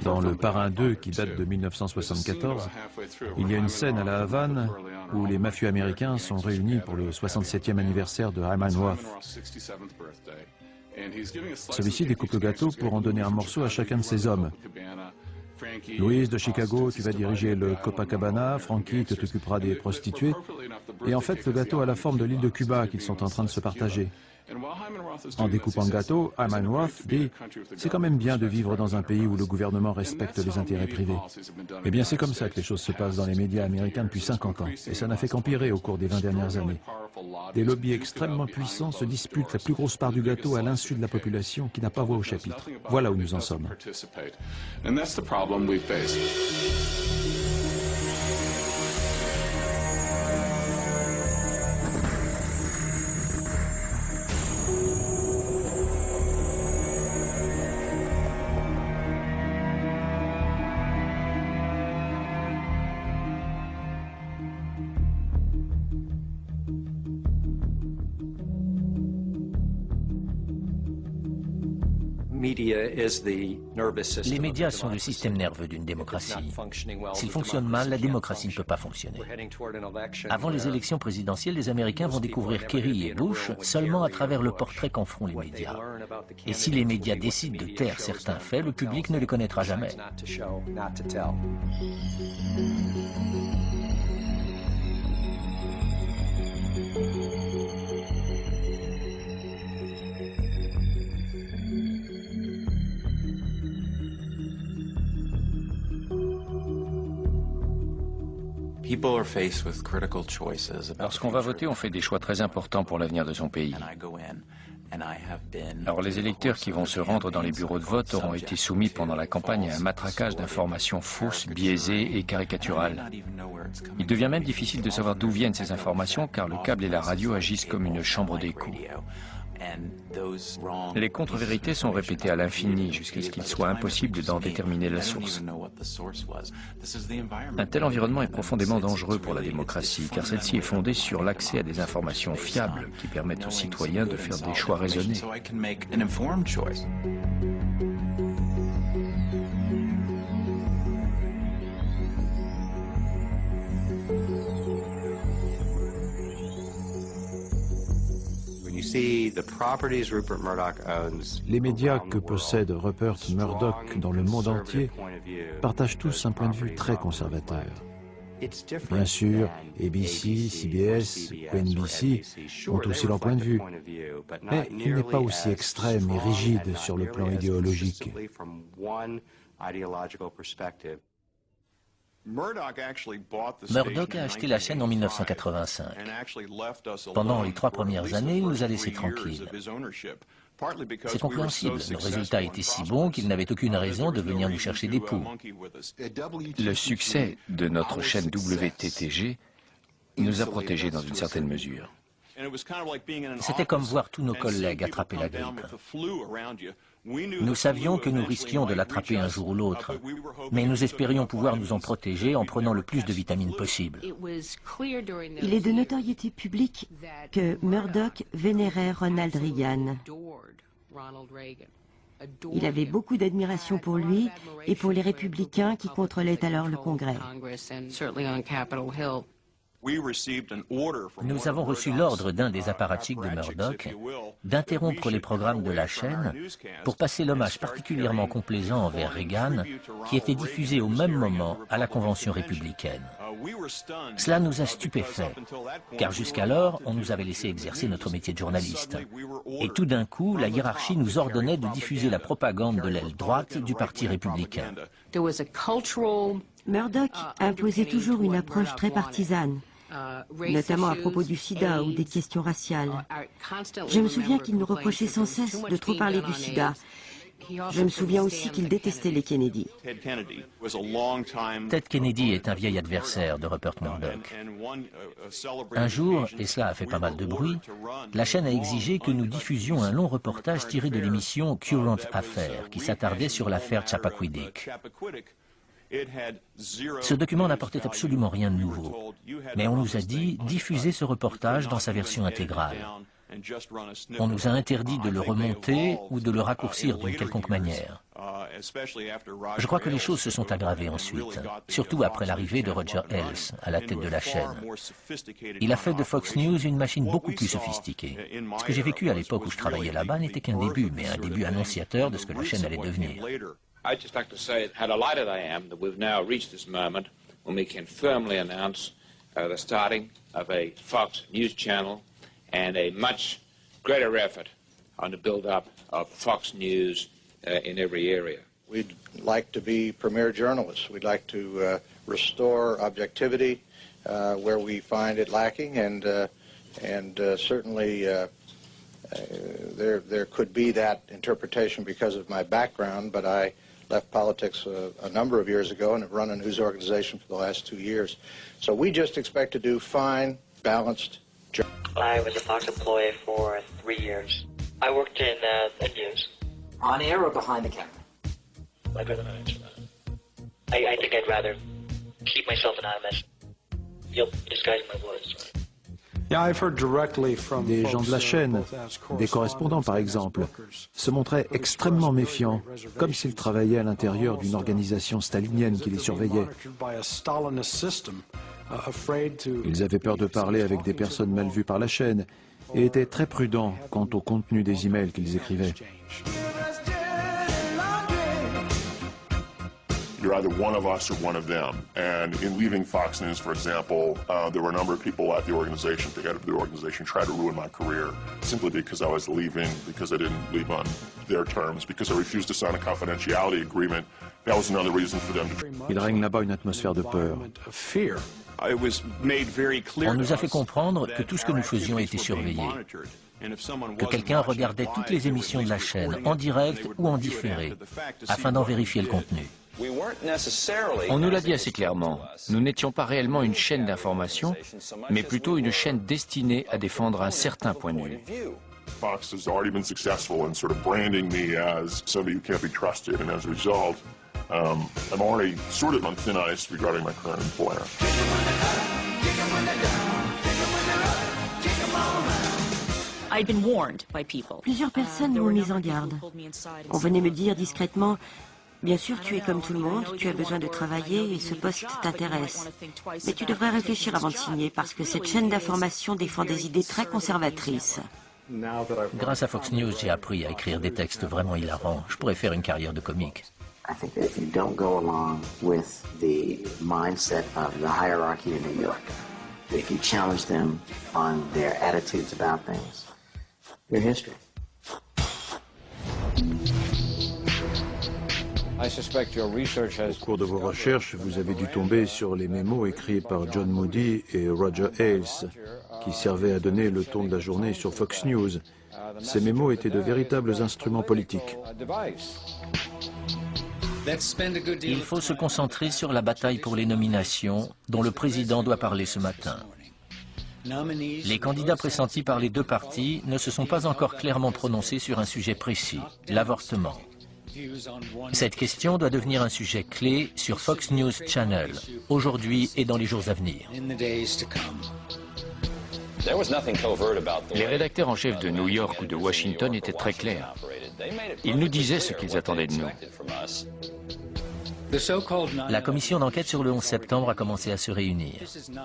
Dans Le Parrain 2, qui date de 1974, il y a une scène à La Havane où les mafieux américains sont réunis pour le 67e anniversaire de Hyman Roth. Celui-ci découpe le gâteau pour en donner un morceau à chacun de ses hommes. Louise de Chicago, tu vas diriger le Copacabana, Frankie, tu t'occuperas des prostituées. Et en fait, le gâteau a la forme de l'île de Cuba qu'ils sont en train de se partager. En découpant le gâteau, Hyman Roth dit « C'est quand même bien de vivre dans un pays où le gouvernement respecte les intérêts privés. » Eh bien, c'est comme ça que les choses se passent dans les médias américains depuis 50 ans. Et ça n'a fait qu'empirer au cours des 20 dernières années. Des lobbies extrêmement puissants se disputent la plus grosse part du gâteau à l'insu de la population qui n'a pas voix au chapitre. Voilà où nous en sommes. Les médias sont le système nerveux d'une démocratie. S'ils fonctionnent mal, la démocratie ne peut pas fonctionner. Avant les élections présidentielles, les Américains vont découvrir Kerry et Bush seulement à travers le portrait qu'en feront les médias. Et si les médias décident de taire certains faits, le public ne les connaîtra jamais. Lorsqu'on va voter, on fait des choix très importants pour l'avenir de son pays. Alors les électeurs qui vont se rendre dans les bureaux de vote auront été soumis pendant la campagne à un matraquage d'informations fausses, biaisées et caricaturales. Il devient même difficile de savoir d'où viennent ces informations car le câble et la radio agissent comme une chambre d'écho. Les contre-vérités sont répétées à l'infini jusqu'à ce qu'il soit impossible d'en déterminer la source. Un tel environnement est profondément dangereux pour la démocratie car celle-ci est fondée sur l'accès à des informations fiables qui permettent aux citoyens de faire des choix raisonnés. Les médias que possède Rupert Murdoch dans le monde entier partagent tous un point de vue très conservateur. Bien sûr, ABC, CBS ou NBC ont aussi leur point de vue, mais il n'est pas aussi extrême et rigide sur le plan idéologique. Murdoch a acheté la chaîne en 1985. Pendant les 3 premières années, il nous a laissés tranquilles. C'est compréhensible, le résultat était si bon qu'il n'avait aucune raison de venir nous chercher des poux. Le succès de notre chaîne WTTG nous a protégés dans une certaine mesure. C'était comme voir tous nos collègues attraper la grippe. Nous savions que nous risquions de l'attraper un jour ou l'autre, mais nous espérions pouvoir nous en protéger en prenant le plus de vitamines possible. Il est de notoriété publique que Murdoch vénérait Ronald Reagan. Il avait beaucoup d'admiration pour lui et pour les républicains qui contrôlaient alors le Congrès. Nous avons reçu l'ordre d'un des apparatchiks de Murdoch d'interrompre les programmes de la chaîne pour passer l'hommage particulièrement complaisant envers Reagan qui était diffusé au même moment à la convention républicaine. Cela nous a stupéfaits, car jusqu'alors, on nous avait laissé exercer notre métier de journaliste. Et tout d'un coup, la hiérarchie nous ordonnait de diffuser la propagande de l'aile droite du Parti républicain. Murdoch imposait toujours une approche très partisane, notamment à propos du sida ou des questions raciales. Je me souviens qu'il nous reprochait sans cesse de trop parler du sida. Je me souviens aussi qu'il détestait les Kennedy. Ted Kennedy est un vieil adversaire de Rupert Murdoch. Un jour, et cela a fait pas mal de bruit, la chaîne a exigé que nous diffusions un long reportage tiré de l'émission Current Affair, qui s'attardait sur l'affaire Chappaquiddick. Ce document n'apportait absolument rien de nouveau, mais on nous a dit diffuser ce reportage dans sa version intégrale. On nous a interdit de le remonter ou de le raccourcir d'une quelconque manière. Je crois que les choses se sont aggravées ensuite, surtout après l'arrivée de Roger Ailes à la tête de la chaîne. Il a fait de Fox News une machine beaucoup plus sophistiquée. Ce que j'ai vécu à l'époque où je travaillais là-bas n'était qu'un début, mais un début annonciateur de ce que la chaîne allait devenir. I'd just like to say how delighted I am that we've now reached this moment when we can firmly announce the starting of a Fox News channel and a much greater effort on the build-up of Fox News in every area. We'd like to be premier journalists. We'd like to restore objectivity where we find it lacking, and certainly there could be that interpretation because of my background, but I left politics a number of years ago and have run a news organization for the last 2 years. So we just expect to do fine, balanced journalism. I was a Fox employee for 3 years. I worked in the news. On air or behind the camera? I'd rather not answer that. I think I'd rather keep myself anonymous. You'll disguise my voice. Des gens de la chaîne, des correspondants par exemple, se montraient extrêmement méfiants, comme s'ils travaillaient à l'intérieur d'une organisation stalinienne qui les surveillait. Ils avaient peur de parler avec des personnes mal vues par la chaîne et étaient très prudents quant au contenu des emails qu'ils écrivaient. You're either one of us or one of them. And in leaving Fox News, for example, there were a number of people at the organization, the head of the organization, tried to ruin my career simply because I was leaving, because I didn't leave on their terms, because I refused to sign a confidentiality agreement. That was another reason for them to... Il règne là-bas une atmosphère de peur. On nous a fait comprendre que tout ce que nous faisions était surveillé, que quelqu'un regardait toutes les émissions de la chaîne, en direct ou en différé, afin d'en vérifier le contenu. On nous l'a dit assez clairement. Nous n'étions pas réellement une chaîne d'information, mais plutôt une chaîne destinée à défendre un certain point de vue. Fox has already been successful in sort of branding me as somebody who can't be trusted, and as a result, I'm already sort of on thin ice regarding my current employer. Plusieurs personnes m'ont mise en garde. On venait me dire discrètement: bien sûr, tu es comme tout le monde, tu as besoin de travailler et ce poste t'intéresse. Mais tu devrais réfléchir avant de signer parce que cette chaîne d'information défend des idées très conservatrices. Grâce à Fox News, j'ai appris à écrire des textes vraiment hilarants. Je pourrais faire une carrière de comique. I think that if you don't go along with the mindset of the hierarchy in New York, if you challenge them on their attitudes about things, your history. Au cours de vos recherches, vous avez dû tomber sur les mémos écrits par John Moody et Roger Ailes, qui servaient à donner le ton de la journée sur Fox News. Ces mémos étaient de véritables instruments politiques. Il faut se concentrer sur la bataille pour les nominations, dont le président doit parler ce matin. Les candidats pressentis par les deux partis ne se sont pas encore clairement prononcés sur un sujet précis, l'avortement. Cette question doit devenir un sujet clé sur Fox News Channel, aujourd'hui et dans les jours à venir. Les rédacteurs en chef de New York ou de Washington étaient très clairs. Ils nous disaient ce qu'ils attendaient de nous. La commission d'enquête sur le 11 septembre a commencé à se réunir.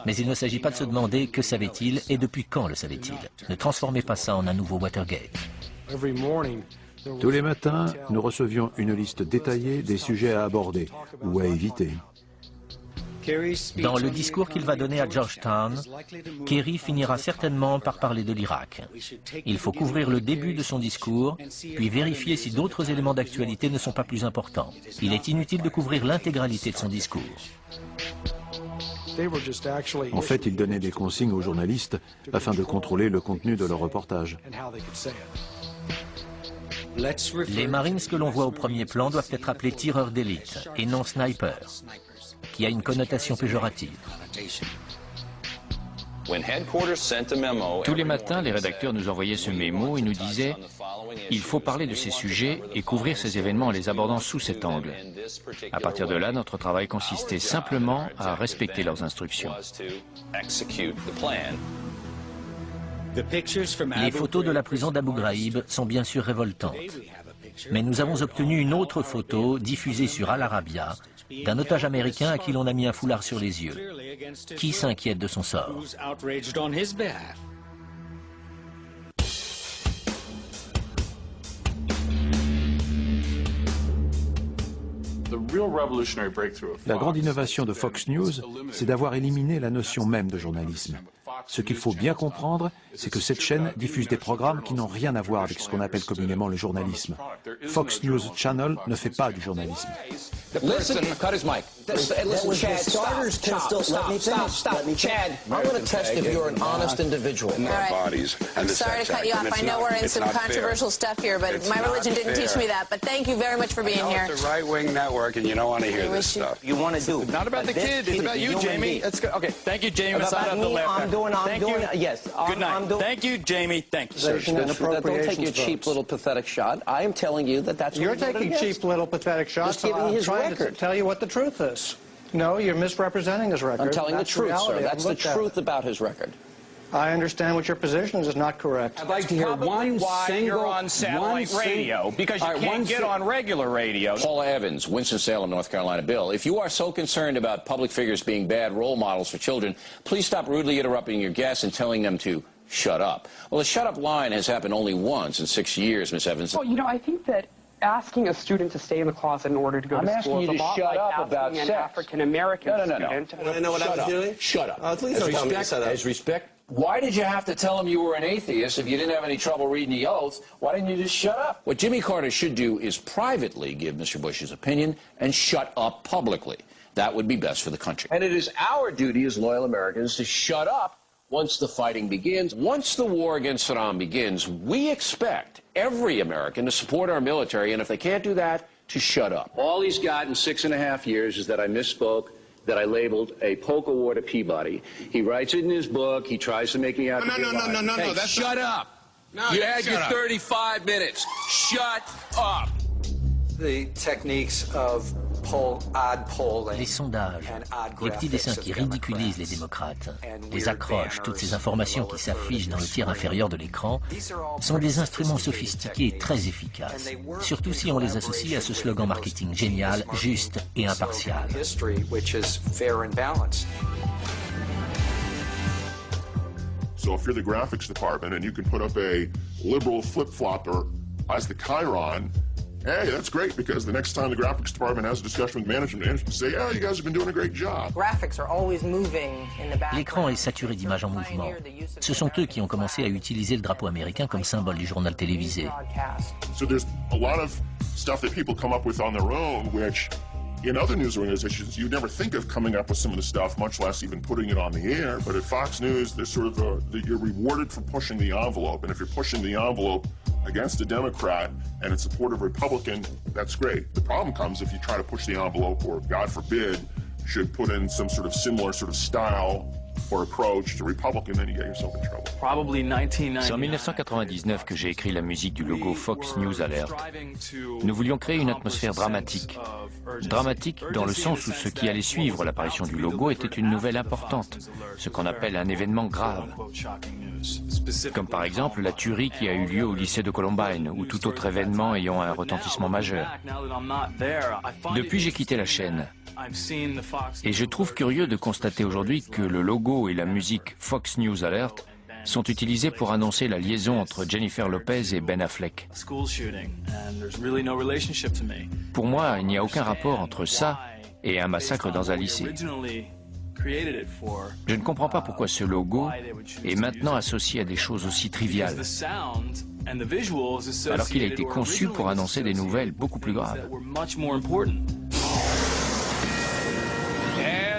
Mais il ne s'agit pas de se demander que savait-il et depuis quand le savait-il. Ne transformez pas ça en un nouveau Watergate. Tous les matins, nous recevions une liste détaillée des sujets à aborder ou à éviter. Dans le discours qu'il va donner à Georgetown, Kerry finira certainement par parler de l'Irak. Il faut couvrir le début de son discours, puis vérifier si d'autres éléments d'actualité ne sont pas plus importants. Il est inutile de couvrir l'intégralité de son discours. En fait, il donnait des consignes aux journalistes afin de contrôler le contenu de leur reportage. Les Marines que l'on voit au premier plan doivent être appelés tireurs d'élite et non snipers, qui a une connotation péjorative. Tous les matins, les rédacteurs nous envoyaient ce mémo et nous disaient « Il faut parler de ces sujets et couvrir ces événements en les abordant sous cet angle ». À partir de là, notre travail consistait simplement à respecter leurs instructions. Les photos de la prison d'Abu Ghraib sont bien sûr révoltantes. Mais nous avons obtenu une autre photo diffusée sur Al Arabiya d'un otage américain à qui l'on a mis un foulard sur les yeux. Qui s'inquiète de son sort? La grande innovation de Fox News, c'est d'avoir éliminé la notion même de journalisme. Ce qu'il faut bien comprendre, c'est que cette chaîne diffuse des programmes qui n'ont rien à voir avec ce qu'on appelle communément le journalisme. Fox News Channel ne fait pas du journalisme. Listen, cut his mic. Listen, Chad, stop. Chad, I want to test if you're an honest individual. All right. I'm sorry to cut you off. I know we're in some controversial stuff here, but my religion didn't teach me that. But thank you very much for being here. It's a right-wing network, and you don't want to hear this stuff. You want to do Not about the kid. It's about you, Jamie. That's good. Okay, thank you, Jamie. About me, I'm doing, yes. Good night. Thank you, Jamie. Thank you. Don't take your cheap little pathetic shot. I am telling you that that's You're what he voted taking cheap little pathetic shots. Just giving his trying record. to tell you what the truth is. No, you're misrepresenting his record. I'm telling the truth, sir. That's the truth about his record. I understand what your position is not correct. I'd like to hear one single... You're on satellite radio, because you can't get on regular radio. Paula Evans, Winston-Salem, North Carolina. Bill, if you are so concerned about public figures being bad role models for children, please stop rudely interrupting your guests and telling them to shut up. Well, the shut up line has happened only once in 6 years, Miss Evans. Well, you know, I think that asking a student to stay in the closet in order to go to school is a lot like asking an African-American student. I know what I was doing? Shut up. Please don't tell me to shut up. As respect. Why did you have to tell him you were an atheist if you didn't have any trouble reading the oath? Why didn't you just shut up? What Jimmy Carter should do is privately give Mr. Bush his opinion and shut up publicly. That would be best for the country. And it is our duty as loyal Americans to shut up once the fighting begins. Once the war against Saddam begins, we expect every American to support our military, and if they can't do that, to shut up. All he's got in 6.5 years is that I misspoke, that I labeled a polka war to Peabody. He writes it in his book. He tries to make me out to be a liar. No, that's shut up. No, you had your 35 minutes. Shut up. The techniques of odd polling. Les sondages, les petits dessins qui ridiculisent les démocrates, les accroches, toutes ces informations qui s'affichent dans le tiers inférieur de l'écran, sont des instruments sophistiqués et très efficaces, surtout si on les associe à ce slogan marketing génial, juste et impartial. So if you're the graphics department and you can put up a liberal flip-flopper as the Chiron, hey, that's great, because the next time the graphics department has a discussion with management say, yeah, you guys have been doing a great job. L'écran est saturé d'images en mouvement. Ce sont eux qui ont commencé à utiliser le drapeau américain comme symbole du journal télévisé. So there's a lot of stuff that people come up with on their own, which in other news organizations, you'd never think of coming up with some of the stuff, much less even putting it on the air. But at Fox News, there's sort of you're rewarded for pushing the envelope. And if you're pushing the envelope against a Democrat and in support of a Republican, that's great. The problem comes if you try to push the envelope, or God forbid, should put in some sort of similar sort of style or approach to Republican, then you get yourself in trouble. C'est en 1999 que j'ai écrit la musique du logo Fox News Alert. Nous voulions créer une atmosphère dramatique. Dramatique dans le sens où ce qui allait suivre l'apparition du logo était une nouvelle importante, ce qu'on appelle un événement grave. Comme par exemple la tuerie qui a eu lieu au lycée de Columbine, ou tout autre événement ayant un retentissement majeur. Depuis, j'ai quitté la chaîne. Et je trouve curieux de constater aujourd'hui que le logo et la musique Fox News Alert sont utilisés pour annoncer la liaison entre Jennifer Lopez et Ben Affleck. Pour moi, il n'y a aucun rapport entre ça et un massacre dans un lycée. Je ne comprends pas pourquoi ce logo est maintenant associé à des choses aussi triviales, alors qu'il a été conçu pour annoncer des nouvelles beaucoup plus graves.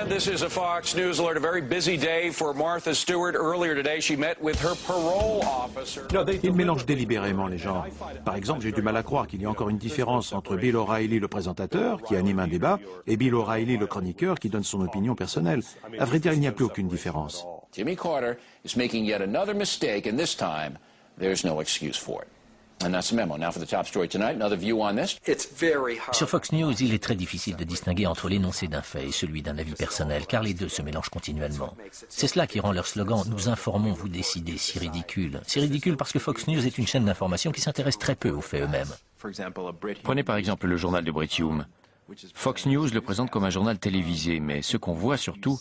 This is a Fox News alert. A very busy day for Martha Stewart. Earlier today, she met with her parole officer. Ils mélangent délibérément les genres. Par exemple, j'ai du mal à croire qu'il y ait encore une différence entre Bill O'Reilly, le présentateur, qui anime un débat, et Bill O'Reilly, le chroniqueur, qui donne son opinion personnelle. À vrai dire, il n'y a plus aucune différence. Jimmy Carter is making yet another mistake, and this time, there's no excuse for it. And that's the memo. Now for the top story tonight, another view on this. Sur Fox News, il est très difficile de distinguer entre l'énoncé d'un fait et celui d'un avis personnel, car les deux se mélangent continuellement. C'est cela qui rend leur slogan « Nous informons, vous décidez » si ridicule. C'est ridicule parce que Fox News est une chaîne d'information qui s'intéresse très peu aux faits eux-mêmes. Prenez par exemple le journal de Brit Hume. Fox News le présente comme un journal télévisé, mais ce qu'on voit surtout,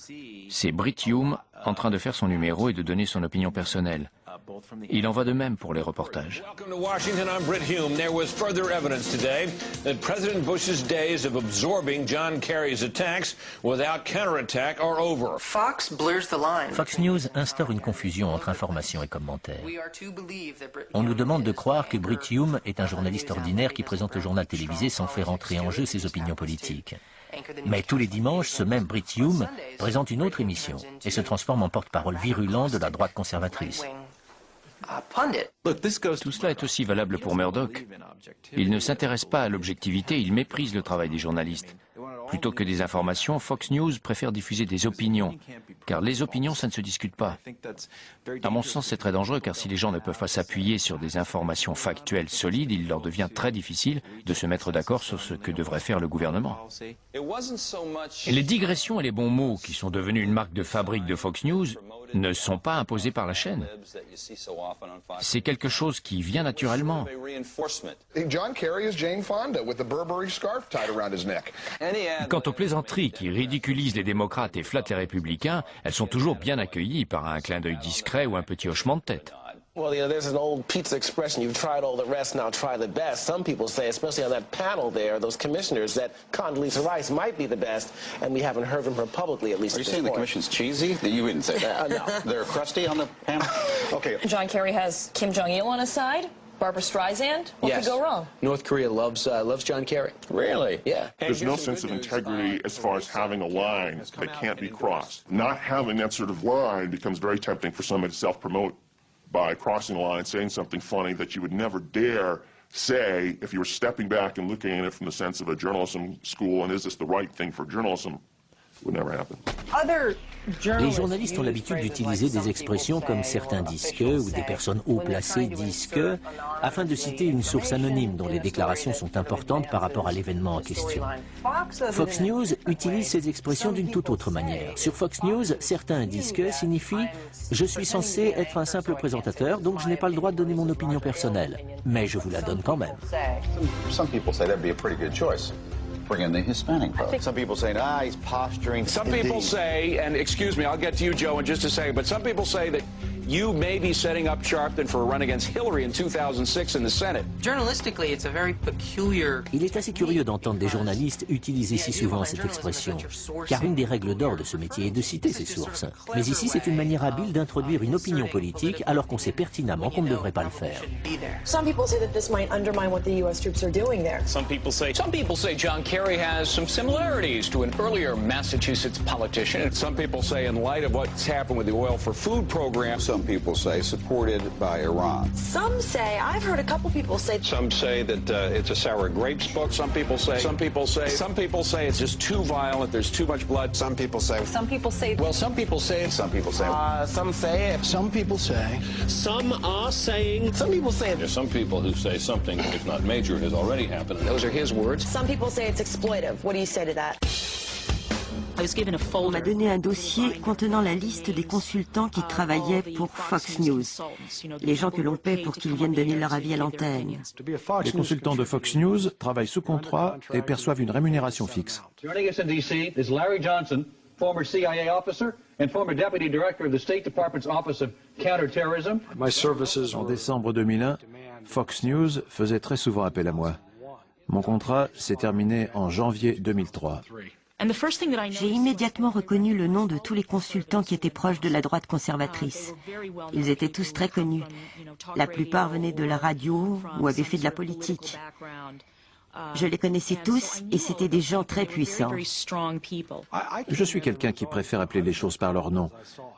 c'est Brit Hume en train de faire son numéro et de donner son opinion personnelle. Il en va de même pour les reportages. Welcome to Washington, I'm Brit Hume. There was further evidence today that President Bush's days of absorbing John Kerry's attacks without counterattack are over. Fox blurs the line. Fox News instaure une confusion entre information et commentaires. On nous demande de croire que Brit Hume est un journaliste ordinaire qui présente le journal télévisé sans faire entrer en jeu ses opinions politiques. Mais tous les dimanches, ce même Brit Hume présente une autre émission et se transforme en porte-parole virulent de la droite conservatrice. Tout cela est aussi valable pour Murdoch. Il ne s'intéresse pas à l'objectivité, il méprise le travail des journalistes. Plutôt que des informations, Fox News préfère diffuser des opinions, car les opinions, ça ne se discute pas. À mon sens, c'est très dangereux, car si les gens ne peuvent pas s'appuyer sur des informations factuelles solides, il leur devient très difficile de se mettre d'accord sur ce que devrait faire le gouvernement. Les digressions et les bons mots, qui sont devenus une marque de fabrique de Fox News, ne sont pas imposés par la chaîne. C'est quelque chose qui vient naturellement. John Kerry is Jane Fonda with the Burberry scarf tied around his neck. Quant aux plaisanteries qui ridiculisent les démocrates et flattent les républicains, elles sont toujours bien accueillies par un clin d'œil discret ou un petit hochement de tête. Well, there's an old pizza expression, you've tried all the rest, now try the best. Some people say, especially on that panel there, those commissioners, that Condoleezza Rice might be the best, and we haven't heard from her publicly, at least Are you saying the commission's cheesy? You wouldn't say that. No. They're crusty on the panel? Okay. John Kerry has Kim Jong-il on his side, Barbara Streisand. What could go wrong? North Korea loves John Kerry. Really? Yeah. There's no sense of integrity as far as having a line that can't be crossed. Not having that sort of line becomes very tempting for somebody to self-promote by crossing the line, saying something funny that you would never dare say if you were stepping back and looking at it from the sense of a journalism school and is this the right thing for journalism, would never happen. Les journalistes ont l'habitude d'utiliser des expressions comme certains disent que ou des personnes haut placées disent que, afin de citer une source anonyme dont les déclarations sont importantes par rapport à l'événement en question. Fox News utilise ces expressions d'une toute autre manière. Sur Fox News, certains disent que signifie « je suis censé être un simple présentateur, donc je n'ai pas le droit de donner mon opinion personnelle, mais je vous la donne quand même ». Some people say that'd be a pretty good choice. Bring in the Hispanic vote. Some people say, he's posturing. Some people say, and excuse me, I'll get to you, Joe, in just a second, but some people say that you may be setting up Sharpton for a run against Hillary in 2006 in the Senate. Journalistically, it's a very peculiar... Il est assez curieux d'entendre des journalistes utiliser si souvent cette expression, car une des règles d'or de ce métier est de citer ses sources. Mais ici, c'est une manière habile d'introduire une opinion politique alors qu'on sait pertinemment qu'on ne devrait pas le faire. Some people say that this might undermine what the U.S. troops are doing there. Some people say John Kerry has some similarities to an earlier Massachusetts politician. And some people say in light of what's happened with the oil for food program. Some people say supported by Iran. Some say, I've heard a couple people say. Some say that it's a sour grapes book. Some people say it's just too violent. There's too much blood. Some people say. Well, some people say. Some say. Some say it. Some people say. Some are saying. Some people say it. There's some people who say something, if not major, has already happened. Those are his words. Some people say it's exploitive. What do you say to that? On m'a donné un dossier contenant la liste des consultants qui travaillaient pour Fox News, les gens que l'on paie pour qu'ils viennent donner leur avis à l'antenne. Les consultants de Fox News travaillent sous contrat et perçoivent une rémunération fixe. Joining us in D.C. is Larry Johnson, former CIA officer and former deputy director of the State Department's Office of Counterterrorism. En décembre 2001, Fox News faisait très souvent appel à moi. Mon contrat s'est terminé en janvier 2003. J'ai immédiatement reconnu le nom de tous les consultants qui étaient proches de la droite conservatrice. Ils étaient tous très connus. La plupart venaient de la radio ou avaient fait de la politique. Je les connaissais tous et c'était des gens très puissants. Je suis quelqu'un qui préfère appeler les choses par leur nom.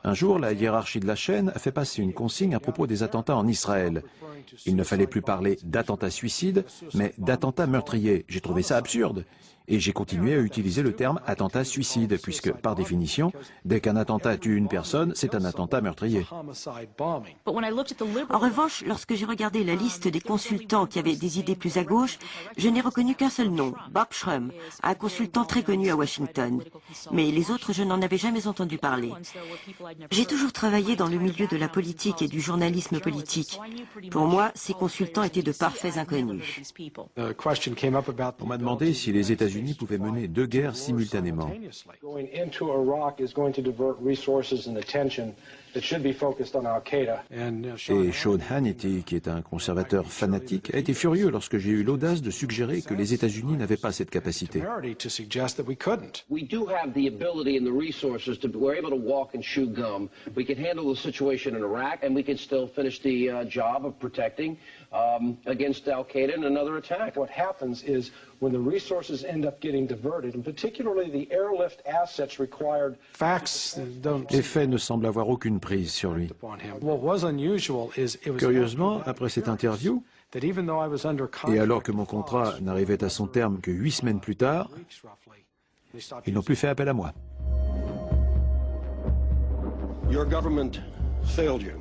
Un jour, la hiérarchie de la chaîne a fait passer une consigne à propos des attentats en Israël. Il ne fallait plus parler d'attentats suicides, mais d'attentats meurtriers. J'ai trouvé ça absurde. Et j'ai continué à utiliser le terme attentat-suicide, puisque, par définition, dès qu'un attentat tue une personne, c'est un attentat meurtrier. En revanche, lorsque j'ai regardé la liste des consultants qui avaient des idées plus à gauche, je n'ai reconnu qu'un seul nom, Bob Shrum, un consultant très connu à Washington. Mais les autres, je n'en avais jamais entendu parler. J'ai toujours travaillé dans le milieu de la politique et du journalisme politique. Pour moi, ces consultants étaient de parfaits inconnus. On m'a demandé si les États-Unis pouvaient mener 2 guerres simultanément. Et Sean Hannity, qui est un conservateur fanatique, a été furieux lorsque j'ai eu l'audace de suggérer que les États-Unis n'avaient pas cette capacité. We do have the ability and the resources to we're able to walk and chew gum. We can handle the situation in Iraq, and we can still finish the job of protecting against Al-Qaeda and another attack. What happens is when the resources end up getting diverted, and particularly the airlift assets required, Les faits ne semblent avoir aucune prise sur lui. Curieusement, après cette interview, et alors que mon contrat n'arrivait à son terme que 8 semaines plus tard, ils n'ont plus fait appel à moi. Your government failed you.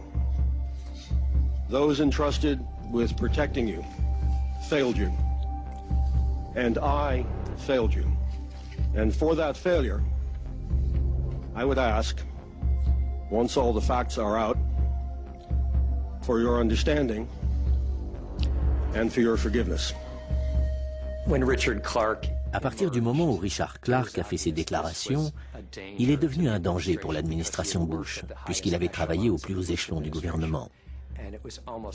Those entrusted with protecting you failed you. And I failed you. And for that failure, I would ask, once all the facts are out, for your understanding and for your forgiveness. When Richard Clark À partir du moment où Richard Clark a fait ses déclarations, il est devenu un danger pour l'administration Bush, puisqu'il avait travaillé aux plus hauts échelons du gouvernement.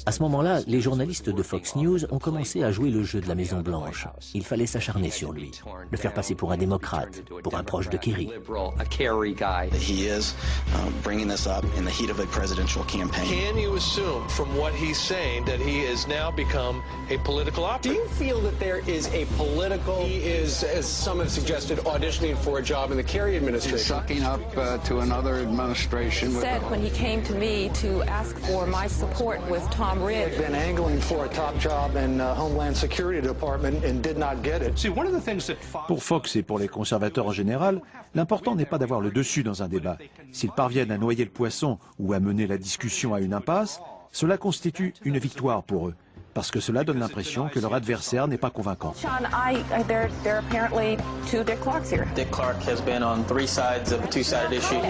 À ce moment-là, les journalistes de Fox News ont commencé à jouer le jeu de la Maison-Blanche. Il fallait s'acharner sur lui, le faire passer pour un démocrate, pour un proche de Kerry. He is bringing this up in the heat of a presidential campaign. Can you assume from what he's saying that he has now become a political operative? Do you feel that there is a political... He is, as some have suggested, auditioning for a job in the Kerry administration. He's sucking up to another administration. He said when he came to me to ask for my support with Tom Ridge. They've been angling for a top job in Homeland Security Department and did not get it. See, one of the things that Pour Fox et pour les conservateurs en général, l'important n'est pas d'avoir le dessus dans un débat. S'ils parviennent à noyer le poisson ou à mener la discussion à une impasse, cela constitue une victoire pour eux, parce que cela donne l'impression que leur adversaire n'est pas convaincant. Sean, there are apparently 2 Dick Clarks here. Dick Clark has been on 3 sides of a 2-sided issue.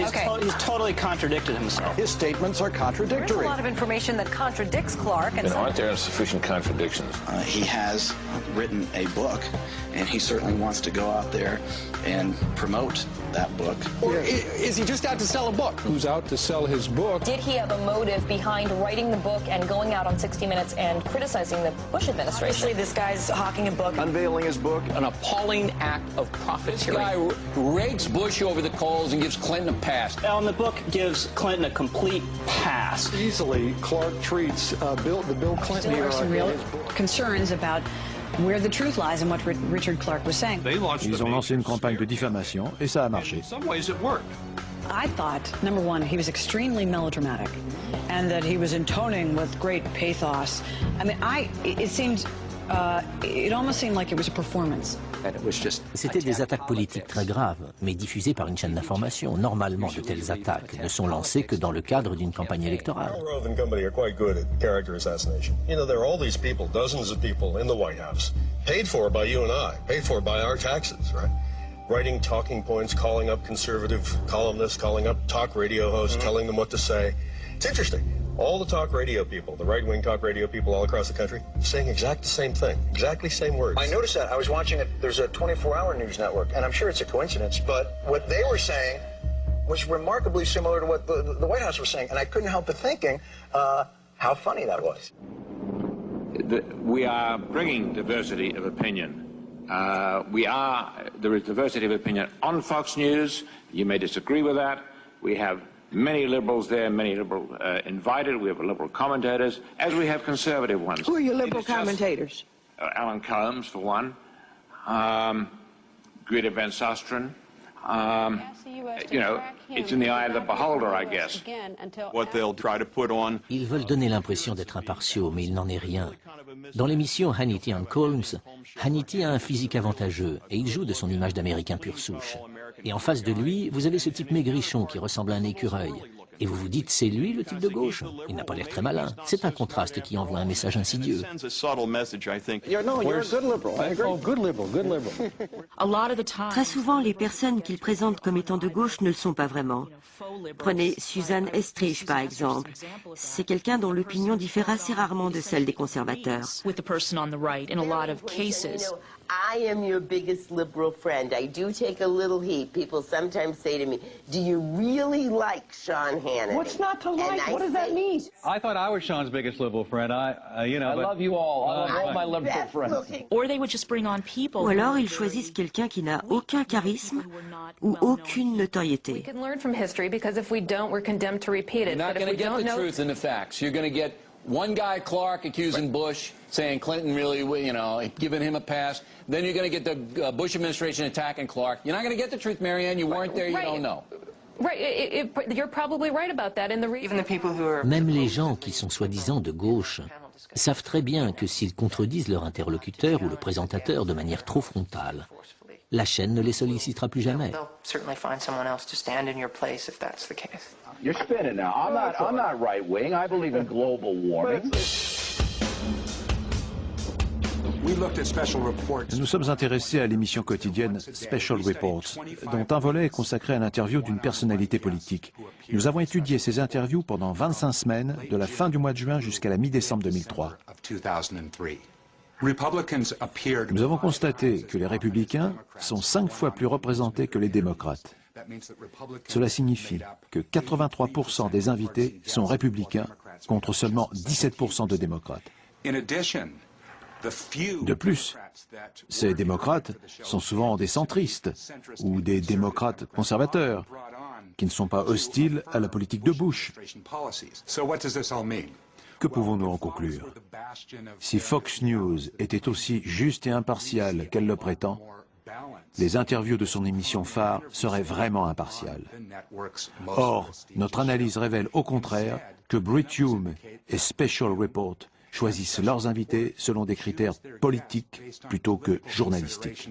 He's totally contradicted himself. His statements are contradictory. There's a lot of information that contradicts Clark. And aren't there sufficient contradictions? He has written a book, and he certainly wants to go out there and promote that book. Or is he just out to sell a book? Who's out to sell his book? Did he have a motive behind writing the book and going out on 60 Minutes and criticizing the Bush administration? Obviously, this guy's hawking a book. Unveiling his book. An appalling act of profiteering. This guy rakes Bush over the coals and gives Clinton a pass. And the book gives Clinton a complete pass. Easily, Clark treats the Bill Clinton era. There are some real concerns about where the truth lies and what Richard Clark was saying. Ils ont lancé une campagne de diffamation et ça a marché. In some ways it worked. I thought, number one, he was extremely melodramatic and that he was intoning with great pathos. I mean, it almost seemed like it was a performance. C'était des attaques politiques très graves, mais diffusées par une chaîne d'information. Normalement, de telles attaques ne sont lancées que dans le cadre d'une campagne électorale. Rove and company are quite good at character assassination. You know, there are all these people, dozens of people in the White House, paid for by you and I, paid for by our taxes, right? Writing talking points, calling up conservative columnists, calling up talk radio hosts, telling them what to say. It's interesting. All the talk radio people, the right-wing talk radio people all across the country, saying exactly the same thing, exactly same words. I noticed that. I was watching it. There's a 24-hour news network, and I'm sure it's a coincidence, but what they were saying was remarkably similar to what the White House was saying, and I couldn't help but thinking how funny that was. We are bringing diversity of opinion. There is diversity of opinion on Fox News. You may disagree with that. We have many liberals there, many liberal invited. We have liberal commentators, as we have conservative ones. Who are your liberal commentators? Alan Colmes, for one. Greta Van Susteren. You know, it's in the eye of the beholder, I guess. What they'll try to put on. Ils veulent donner l'impression d'être impartiaux, mais il n'en est rien. Dans l'émission Hannity and Colmes, Hannity a un physique avantageux et il joue de son image d'Américain pure souche. Et en face de lui, vous avez ce type maigrichon qui ressemble à un écureuil. Et vous vous dites, c'est lui le type de gauche? Il n'a pas l'air très malin. C'est un contraste qui envoie un message insidieux. Très souvent, les personnes qu'il présente comme étant de gauche ne le sont pas vraiment. Prenez Suzanne Estrich, par exemple. C'est quelqu'un dont l'opinion diffère assez rarement de celle des conservateurs. I am your biggest liberal friend. I do take a little heat. People sometimes say to me, do you really like Sean Hannity? What's not to like? What does that mean? I thought I was Sean's biggest liberal friend. You know, I love you all. I love all my liberal friends. Or they would just bring on people. Ou alors ils choisissent quelqu'un qui n'a aucun charisme ou aucune notoriété. We can learn from history because if we don't, we're condemned to repeat it. You're not going to get the truth and the facts. You're going to get one guy, Clark, accusing Bush, saying Clinton really, you know, giving him a pass. Then you're going to get the Bush administration attacking Clark. You're not going to get the truth, Marianne. You weren't there. You don't know. Right. You're probably right about that. Even the people who are... Même les gens qui sont soi-disant de gauche savent très bien que s'ils contredisent leur interlocuteur ou le présentateur de manière trop frontale, la chaîne ne les sollicitera plus jamais. You're spinning now. I'm not right-wing. I believe in global warming. Nous sommes intéressés à l'émission quotidienne Special Reports, dont un volet est consacré à l'interview d'une personnalité politique. Nous avons étudié ces interviews pendant 25 semaines, de la fin du mois de juin jusqu'à la mi-décembre 2003. Nous avons constaté que les républicains sont 5 fois plus représentés que les démocrates. Cela signifie que 83% des invités sont républicains contre seulement 17% de démocrates. De plus, ces démocrates sont souvent des centristes ou des démocrates conservateurs qui ne sont pas hostiles à la politique de Bush. Que pouvons-nous en conclure? Si Fox News était aussi juste et impartiale qu'elle le prétend, les interviews de son émission phare seraient vraiment impartiales. Or, notre analyse révèle au contraire que Brit Hume et Special Report choisissent leurs invités selon des critères politiques plutôt que journalistiques.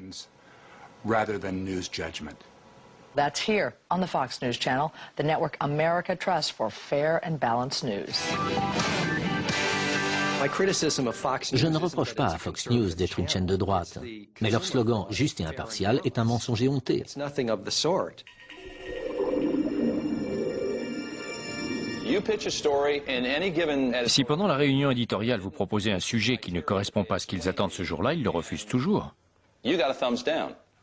That's here on the Fox News Channel, the network America trusts for fair and balanced news. Je ne reproche pas à Fox News d'être une chaîne de droite, mais leur slogan « juste et impartial » est un mensonge éhonté. Si pendant la réunion éditoriale vous proposez un sujet qui ne correspond pas à ce qu'ils attendent ce jour-là, ils le refusent toujours.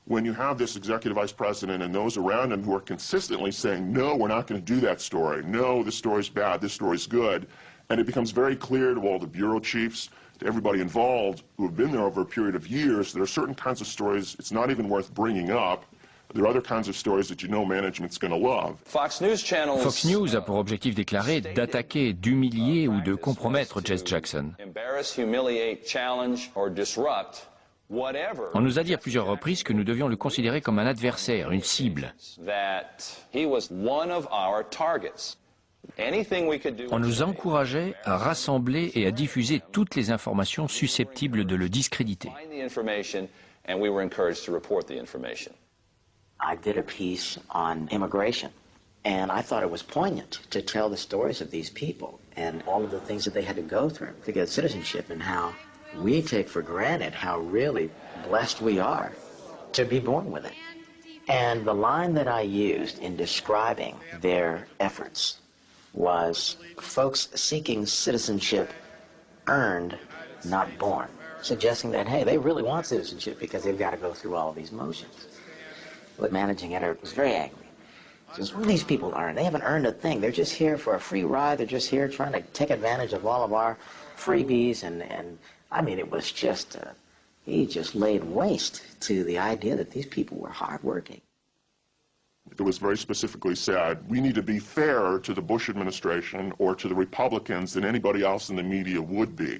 When you have this executive vice president and those around him who are consistently saying, no, we're not going to do that story. No, this story's bad, this story's good. And it becomes very clear to all the bureau chiefs, to everybody involved who have been there over a period of years, there are certain kinds of stories it's not even worth bringing up. There are other kinds of stories that you know management's going to love. Fox News a pour objectif déclaré d'attaquer, d'humilier ou de compromettre Jesse Jackson. On nous a dit à plusieurs reprises que nous devions le considérer comme un adversaire, une cible. On nous encourageait à rassembler et à diffuser toutes les informations susceptibles de le discréditer. I did a piece on immigration, and I thought it was poignant to tell the stories of these people and all of the things that they had to go through to get citizenship and how we take for granted how really blessed we are to be born with it. And the line that I used in describing their efforts was folks seeking citizenship earned, not born, suggesting that, hey, they really want citizenship because they've got to go through all of these motions. But managing editor was very angry. Says, what do these people earn? They haven't earned a thing. They're just here for a free ride. They're just here trying to take advantage of all of our freebies. And I mean, it was just, he just laid waste to the idea that these people were hardworking. It was very specifically said, we need to be fairer to the Bush administration or to the Republicans than anybody else in the media would be.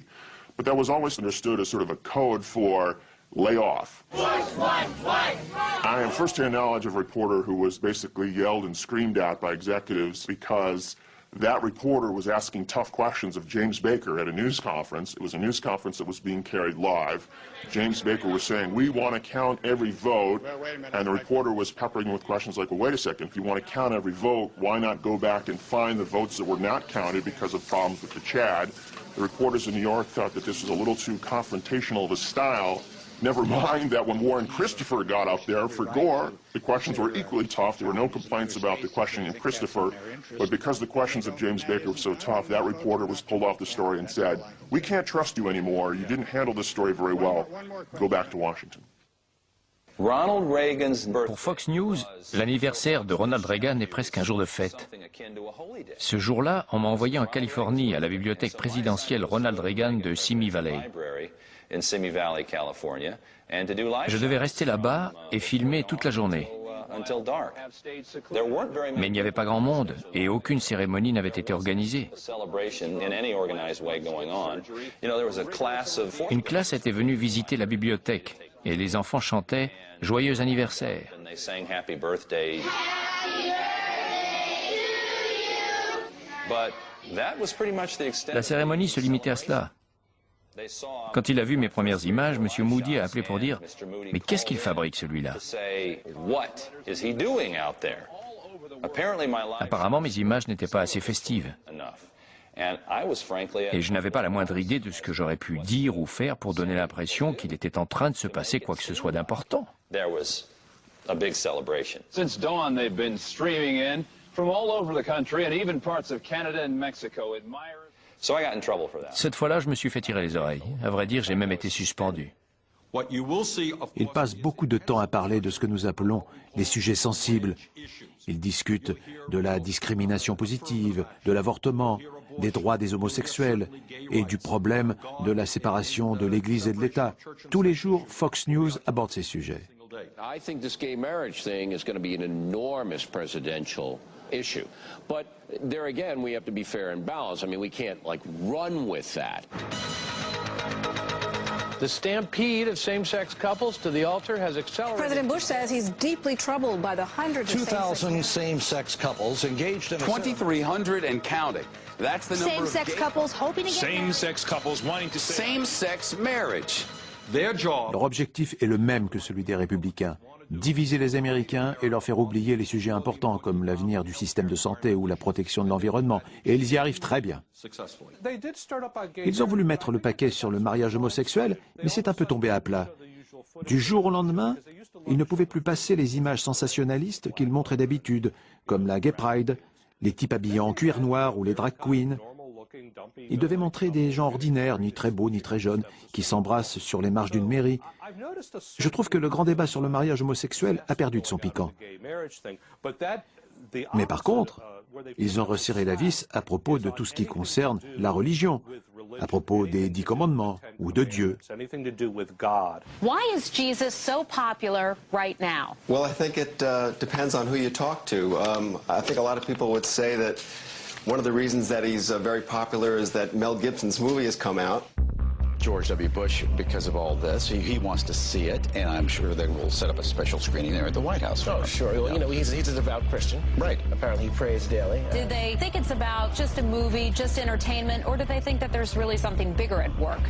But that was always understood as sort of a code for lay off. I am first-hand knowledge of a reporter who was basically yelled and screamed at by executives because that reporter was asking tough questions of James Baker at a news conference. It was a news conference that was being carried live. James Baker was saying, we want to count every vote, and the reporter was peppering with questions like, well, wait a second, if you want to count every vote, why not go back and find the votes that were not counted because of problems with the Chad? The reporters in New York thought that this was a little too confrontational of a style. Never mind that when Warren Christopher got up there for Gore, the questions were equally tough. There were no complaints about the questioning of Christopher, but because the questions of James Baker were so tough, that reporter was pulled off the story and said, we can't trust you anymore. You didn't handle this story very well. Go back to Washington. Pour Fox News, l'anniversaire de Ronald Reagan est presque un jour de fête. Ce jour-là, on m'a envoyé en Californie à la bibliothèque présidentielle Ronald Reagan de Simi Valley. Je devais rester là-bas et filmer toute la journée. Mais il n'y avait pas grand monde et aucune cérémonie n'avait été organisée. Une classe était venue visiter la bibliothèque et les enfants chantaient « Joyeux anniversaire ». La cérémonie se limitait à cela. Quand il a vu mes premières images, M. Moody a appelé pour dire « Mais qu'est-ce qu'il fabrique celui-là » Apparemment, mes images n'étaient pas assez festives. Et je n'avais pas la moindre idée de ce que j'aurais pu dire ou faire pour donner l'impression qu'il était en train de se passer quoi que ce soit d'important. Since dawn, they've been streaming in from all over the country and even parts of Canada and Mexico. Cette fois-là, je me suis fait tirer les oreilles. À vrai dire, j'ai même été suspendu. Ils passent beaucoup de temps à parler de ce que nous appelons les sujets sensibles. Ils discutent de la discrimination positive, de l'avortement, des droits des homosexuels et du problème de la séparation de l'Église et de l'État. Tous les jours, Fox News aborde ces sujets. I think this gay marriage thing is going to be an enormous presidential issue. But there again, we have to be fair and balanced. I mean, we can't, like, run with that. The stampede of same-sex couples to the altar has accelerated. President Bush says he's deeply troubled by the hundreds of 2,000 same-sex couples engaged in 2,300 and counting. That's the number same-sex couples hoping to get same-sex couples wanting to same-sex marriage. Leur objectif est le même que celui des républicains, diviser les Américains et leur faire oublier les sujets importants comme l'avenir du système de santé ou la protection de l'environnement, et ils y arrivent très bien. Ils ont voulu mettre le paquet sur le mariage homosexuel, mais c'est un peu tombé à plat. Du jour au lendemain, ils ne pouvaient plus passer les images sensationnalistes qu'ils montraient d'habitude, comme la Gay Pride, les types habillés en cuir noir ou les drag queens. Ils devaient montrer des gens ordinaires, ni très beaux ni très jeunes, qui s'embrassent sur les marches d'une mairie. Je trouve que le grand débat sur le mariage homosexuel a perdu de son piquant. Mais par contre, ils ont resserré la vis à propos de tout ce qui concerne la religion, à propos des 10 commandements ou de Dieu. Why is Jesus so popular right now? Well, I think it depends on who you talk to. I think a lot of people would say that one of the reasons that he's very popular is that Mel Gibson's movie has come out. George W. Bush, because of all this, he wants to see it, and I'm sure they will set up a special screening there at the White House. Oh, sure. Well, you know, he's a devout Christian. Right. Apparently he prays daily. Do they think it's about just a movie, just entertainment, or do they think that there's really something bigger at work?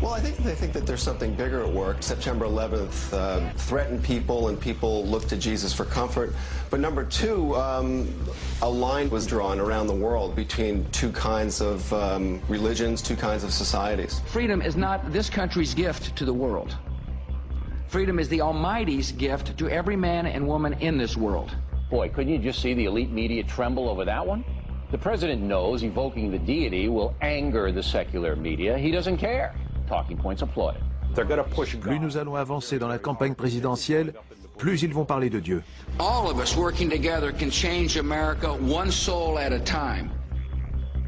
Well, I think they think that there's something bigger at work. September 11th threatened people, and people looked to Jesus for comfort. But number two, a line was drawn around the world between two kinds of religions, two kinds of societies. Freedom is not this country's gift to the world. Freedom is the Almighty's gift to every man and woman in this world. Boy, couldn't you just see the elite media tremble over that one? The president knows evoking the deity will anger the secular media. He doesn't care. Talking points applauded. Plus nous allons avancer dans la campagne présidentielle, plus ils vont parler de Dieu. All of us working together can change America one soul at a time.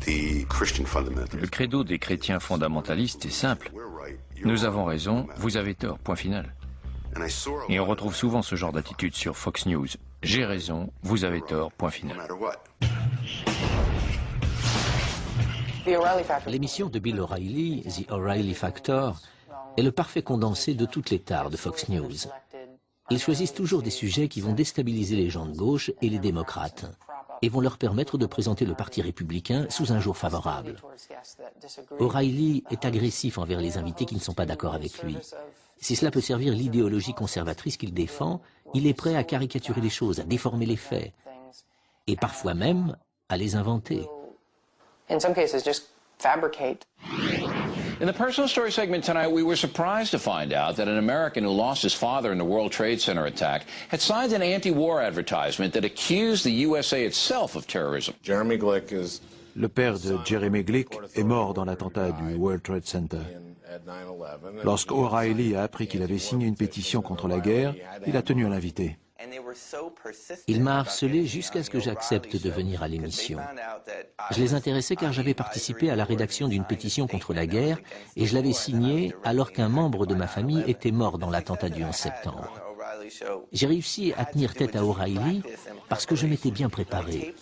Le credo des chrétiens fondamentalistes est simple. Nous avons raison, vous avez tort, point final. Et on retrouve souvent ce genre d'attitude sur Fox News. J'ai raison, vous avez tort, point final. L'émission de Bill O'Reilly, The O'Reilly Factor, est le parfait condensé de toutes les tares de Fox News. Ils choisissent toujours des sujets qui vont déstabiliser les gens de gauche et les démocrates, et vont leur permettre de présenter le Parti républicain sous un jour favorable. O'Reilly est agressif envers les invités qui ne sont pas d'accord avec lui. Si cela peut servir l'idéologie conservatrice qu'il défend, il est prêt à caricaturer les choses, à déformer les faits, et parfois même à les inventer. In some cases, just fabricate. In the personal story segment tonight, we were surprised to find out that an American who lost his father in the World Trade Center attack had signed an anti-war advertisement that accused the USA itself of terrorism. Jeremy Glick is... Le père de Jeremy Glick est mort dans l'attentat du World Trade Center. Lorsque O'Reilly a appris qu'il avait signé une pétition contre la guerre, il a tenu à l'inviter. Il m'a harcelé jusqu'à ce que j'accepte de venir à l'émission. Je les intéressais car j'avais participé à la rédaction d'une pétition contre la guerre et je l'avais signée alors qu'un membre de ma famille était mort dans l'attentat du 11 septembre. J'ai réussi à tenir tête à O'Reilly parce que je m'étais bien préparé.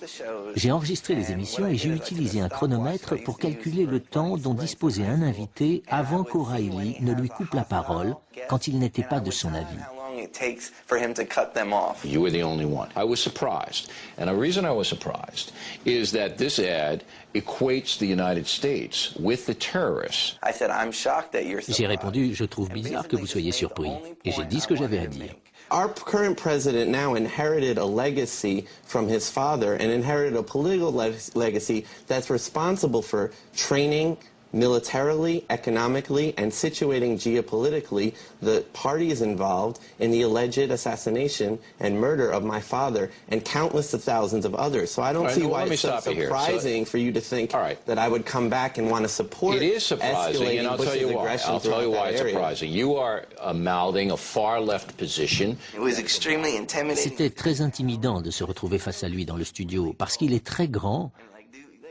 J'ai enregistré les émissions et j'ai utilisé un chronomètre pour calculer le temps dont disposait un invité avant qu'O'Reilly ne lui coupe la parole quand il n'était pas de son avis. It takes for him to cut them off. You were the only one. I was surprised. And the reason I was surprised is that this ad equates the United States with the terrorists. I said, I'm shocked that you're surprised. J'ai répondu, je trouve bizarre que vous soyez surpris. Et j'ai dit ce que j'avais à dire. Our current president now inherited a legacy from his father and inherited a political legacy that's responsible for training militarily, economically, and situating geopolitically the parties involved in the alleged assassination and murder of my father and countless of thousands of others. So I don't see why it's so surprising for you to think that I would come back and want to support escalating Bush's aggression throughout that area. It is surprising, and I'll tell you why it's surprising. You are mouthing a far-left position. It was extremely intimidating. C'était très intimidant de se retrouver face à lui dans le studio parce qu'il est très grand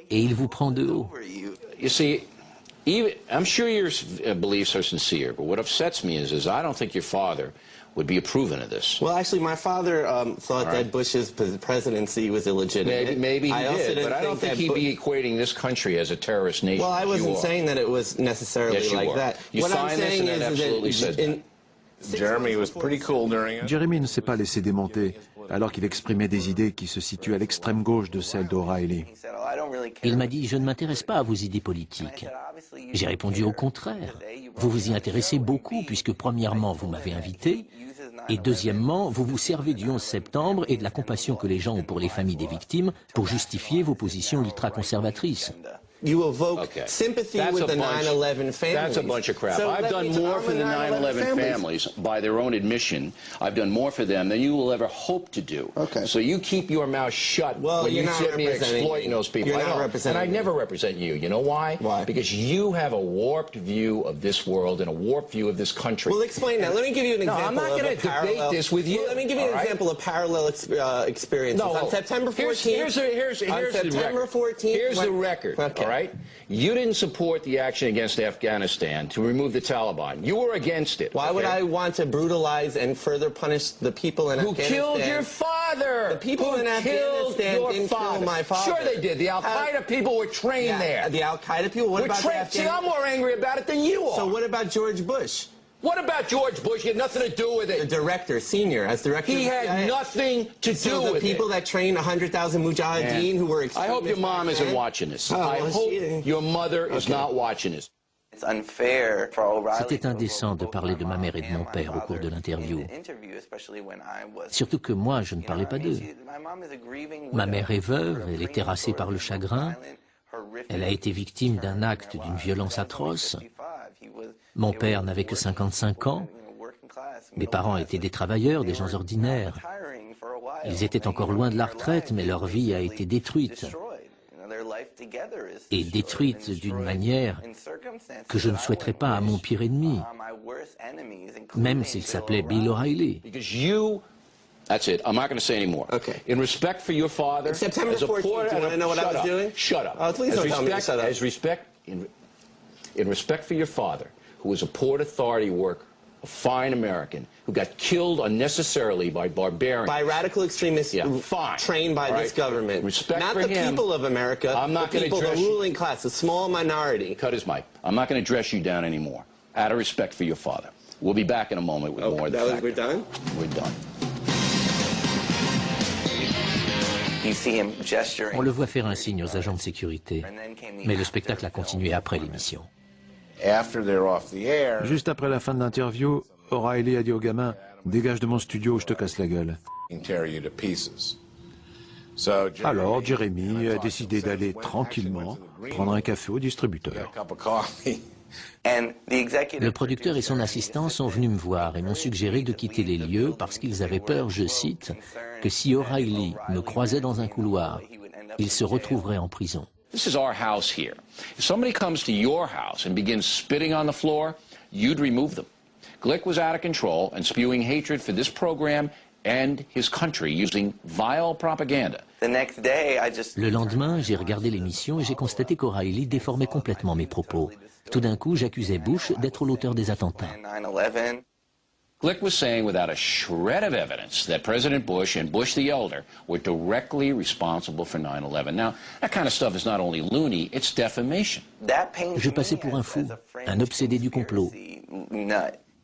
et il vous prend de haut. You see, I'm sure your beliefs are sincere, but what upsets me is I don't think your father would be approving of this. Well, actually, my father thought that Bush's presidency was illegitimate. Maybe he did, but I don't think he'd be equating this country as a terrorist nation. Well, I wasn't saying that it was necessarily like that. You signed this and it absolutely said that. Jeremy was pretty cool during it. Jeremy ne s'est pas laissé démonter, alors qu'il exprimait des idées qui se situent à l'extrême gauche de celles d'O'Reilly. Il m'a dit, je ne m'intéresse pas à vos idées politiques. J'ai répondu au contraire. Vous vous y intéressez beaucoup puisque premièrement, vous m'avez invité et deuxièmement, vous vous servez du 11 septembre et de la compassion que les gens ont pour les familles des victimes pour justifier vos positions ultra-conservatrices. You evoke sympathy with the 9/11 families. That's a bunch of crap. I've done more for the 9/11 families, by their own admission. I've done more for them than you will ever hope to do. Okay. So you keep your mouth shut when you sit me exploiting those people. You're not representing and I never represent you. You know why? Why? Because you have a warped view of this world and a warped view of this country. Well, explain that. Let me give you an example. No, I'm not going to debate this with you. Well, let me give you an example of parallel experiences. No, on September 14th. Here's the record. Okay. All right. You didn't support the action against Afghanistan to remove the Taliban. You were against it. Why would I want to brutalize and further punish the people in Afghanistan? Who killed your father? The people in Afghanistan didn't kill my father. Sure they did. The Al-Qaeda people were trained there. The Al-Qaeda people? What about the Afghanistan? See, I'm more angry about it than you are. So what about George Bush? What about George Bush? He had nothing to do with it. The director, senior, as director. He had nothing to do with it. So the people that trained 100,000 mujahideen who were extremists. I hope your mom isn't watching this. I hope your mother is not watching this. C'était indécent de parler de ma mère et de mon père au cours de l'interview. Surtout que moi, je ne parlais pas d'eux. Ma mère est veuve, elle est terrassée par le chagrin. Elle a été victime d'un acte d'une violence atroce. Mon père n'avait que 55 ans. Mes parents étaient des travailleurs, des gens ordinaires. Ils étaient encore loin de la retraite, mais leur vie a été détruite. Et détruite d'une manière que je ne souhaiterais pas à mon pire ennemi, même s'il s'appelait Bill O'Reilly. That's it. I'm not going to say any more. Okay. In respect for your father, September 14th, do you want to know what I was doing? Shut up. Oh, please don't tell me to shut up. In respect for your father, who was a Port Authority worker, a fine American, who got killed unnecessarily by barbarians. By radical extremists trained by this government. Respect not for the him. People of America, I'm not the people, the ruling class, a small minority. Cut his mic. I'm not going to dress you down anymore. out of respect for your father. We'll be back in a moment with more of the factor. We're done? We're done. On le voit faire un signe aux agents de sécurité, mais le spectacle a continué après l'émission. Juste après la fin de l'interview, O'Reilly a dit au gamin « Dégage de mon studio ou je te casse la gueule ». Alors Jeremy a décidé d'aller tranquillement prendre un café au distributeur. Le producteur et son assistant sont venus me voir et m'ont suggéré de quitter les lieux parce qu'ils avaient peur, je cite, que si O'Reilly me croisait dans un couloir, il se retrouverait en prison. This is our house here. If somebody comes to your house and begins spitting on the floor, you'd remove them. Glick was out of control and spewing hatred for this program and his country using vile propaganda. Le lendemain, j'ai regardé l'émission et j'ai constaté qu'O'Reilly déformait complètement mes propos. Tout d'un coup, j'accusais Bush d'être l'auteur des attentats. Glick was saying without a shred of evidence that President Bush and Bush the elder were directly responsible for 9/11. Now, that kind of stuff is not only loony, it's defamation. Je passais pour un fou, un obsédé du complot.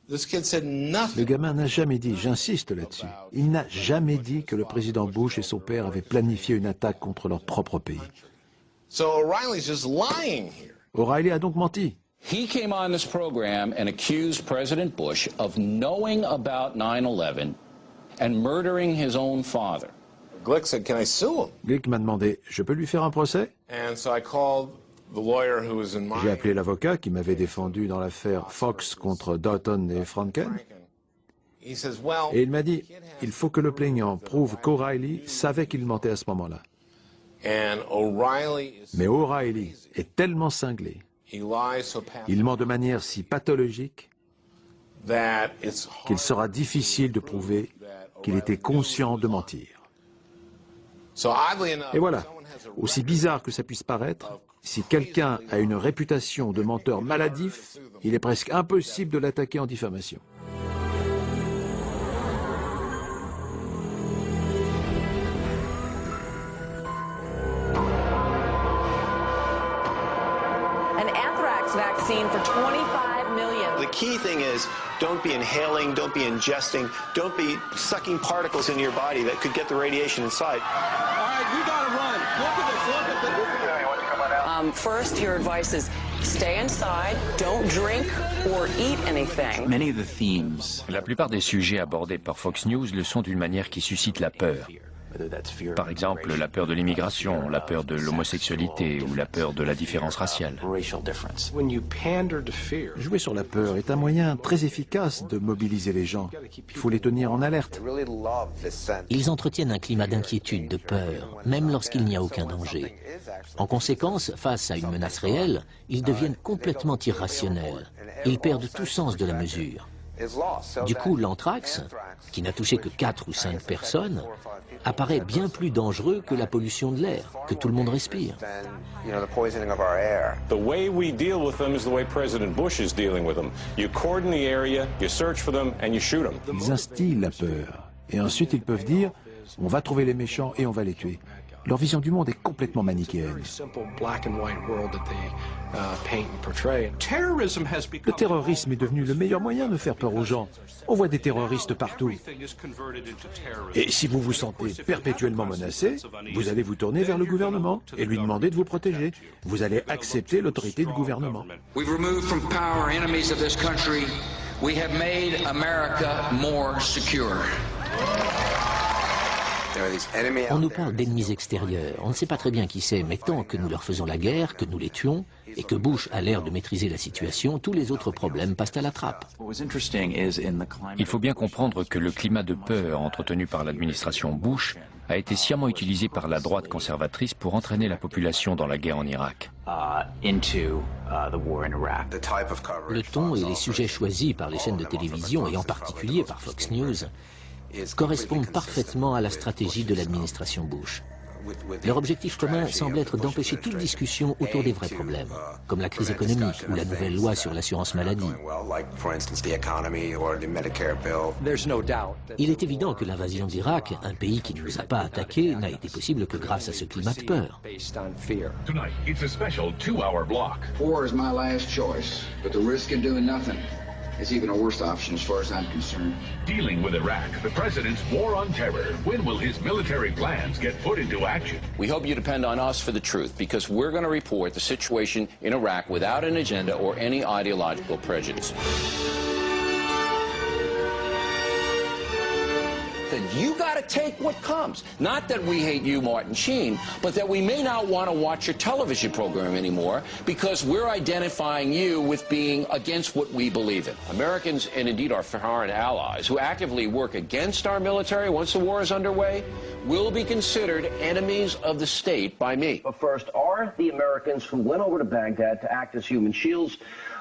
Le gamin n'a jamais dit, j'insiste là-dessus, il n'a jamais dit que le président Bush et son père avaient planifié une attaque contre leur propre pays. O'Reilly a donc menti. He came on this program and accused President Bush of knowing about 9/11 and murdering his own father. Glick said, "Can I sue him?" Glick m'a demandé, je peux lui faire un procès? And so I called the lawyer who was in my... J'ai appelé l'avocat qui m'avait défendu dans l'affaire Fox contre Doughton et Franken. He says, well, et il m'a dit, il faut que le plaignant prouve qu'O'Reilly savait qu'il mentait à ce moment-là. Mais O'Reilly est tellement cinglé, il ment de manière si pathologique qu'il sera difficile de prouver qu'il était conscient de mentir. Et voilà, aussi bizarre que ça puisse paraître, si quelqu'un a une réputation de menteur maladif, il est presque impossible de l'attaquer en diffamation. Vaccine for 25 million. The key thing is don't be inhaling, don't be ingesting, don't be sucking particles into your body that could get the radiation inside. All right, we gotta run. Look at this. First, your advice is stay inside, don't drink or eat anything. Many of the themes. La plupart des sujets abordés par Fox News le sont d'une manière qui suscite la peur. Par exemple, la peur de l'immigration, la peur de l'homosexualité ou la peur de la différence raciale. Jouer sur la peur est un moyen très efficace de mobiliser les gens. Il faut les tenir en alerte. Ils entretiennent un climat d'inquiétude, de peur, même lorsqu'il n'y a aucun danger. En conséquence, face à une menace réelle, ils deviennent complètement irrationnels. Ils perdent tout sens de la mesure. Du coup, l'anthrax, qui n'a touché que 4 ou 5 personnes, apparaît bien plus dangereux que la pollution de l'air, que tout le monde respire. The way we deal with them is the way President Bush is dealing with them. You cordon the area, you search for them, and you shoot them. Ils instillent la peur. Et ensuite, ils peuvent dire, on va trouver les méchants et on va les tuer. Leur vision du monde est complètement manichéenne. Le terrorisme est devenu le meilleur moyen de faire peur aux gens. On voit des terroristes partout. Et si vous vous sentez perpétuellement menacé, vous allez vous tourner vers le gouvernement et lui demander de vous protéger. Vous allez accepter l'autorité du gouvernement. We've removed from power enemies of this country. We have made America more secure. On nous parle d'ennemis extérieurs. On ne sait pas très bien qui c'est, mais tant que nous leur faisons la guerre, que nous les tuons, et que Bush a l'air de maîtriser la situation, tous les autres problèmes passent à la trappe. Il faut bien comprendre que le climat de peur entretenu par l'administration Bush a été sciemment utilisé par la droite conservatrice pour entraîner la population dans la guerre en Irak. Le ton et les sujets choisis par les chaînes de télévision, et en particulier par Fox News, correspondent parfaitement à la stratégie de l'administration Bush. Leur objectif commun semble être d'empêcher toute discussion autour des vrais problèmes, comme la crise économique ou la nouvelle loi sur l'assurance maladie. Il est évident que l'invasion d'Irak, un pays qui ne nous a pas attaqués, n'a été possible que grâce à ce climat de peur. Tonight, it's a special 2-hour block. War is my last choice, but the risk of doing nothing is even a worse option as far as I'm concerned. Dealing with Iraq, the president's war on terror. When will his military plans get put into action? We hope you depend on us for the truth, because we're going to report the situation in Iraq without an agenda or any ideological prejudice. Then you got to take what comes. Not that we hate you, Martin Sheen, but that we may not want to watch your television program anymore because we're identifying you with being against what we believe in. Americans, and indeed our foreign allies, who actively work against our military once the war is underway, will be considered enemies of the state by me. But first, are the Americans who went over to Baghdad to act as human shields,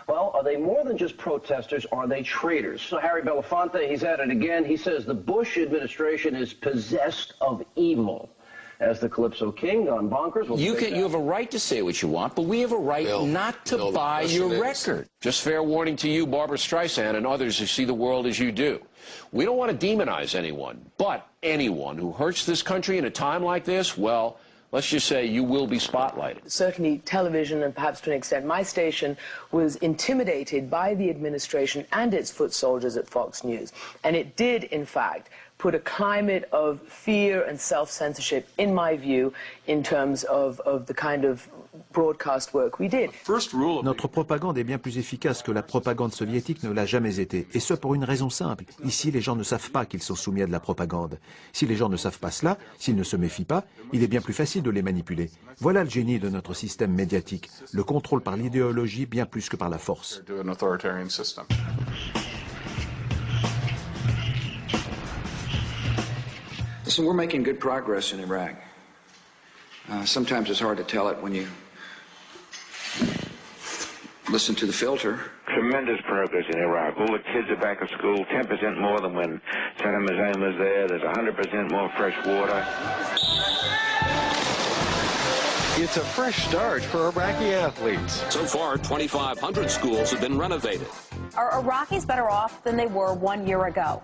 well, are they more than just protesters? Are they traitors? So Harry Belafonte, he's at it again. He says the Bush administration is possessed of evil. As the Calypso King gone bonkers. You have a right to say what you want, but we have a right not to buy your record. Just fair warning to you, Barbara Streisand, and others who see the world as you do. We don't want to demonize anyone, but anyone who hurts this country in a time like this, well, let's just say you will be spotlighted. Certainly television, and perhaps to an extent my station, was intimidated by the administration and its foot soldiers at Fox News. And it did, in fact, put a climate of fear and self-censorship, in my view, in terms of the kind of broadcast work we did. Notre propagande est bien plus efficace que la propagande soviétique ne l'a jamais été. Et ce pour une raison simple. Ici, les gens ne savent pas qu'ils sont soumis à de la propagande. Si les gens ne savent pas cela, s'ils ne se méfient pas, il est bien plus facile de les manipuler. Voilà le génie de notre système médiatique. Le contrôle par l'idéologie bien plus que par la force. Listen, we're making good progress in Iraq. Sometimes it's hard to tell it when you listen to the filter. Tremendous progress in Iraq. All the kids are back at school, 10% more than when Saddam Hussein was there. There's 100% more fresh water. It's a fresh start for Iraqi athletes. So far, 2,500 schools have been renovated. Are Iraqis better off than they were 1 year ago?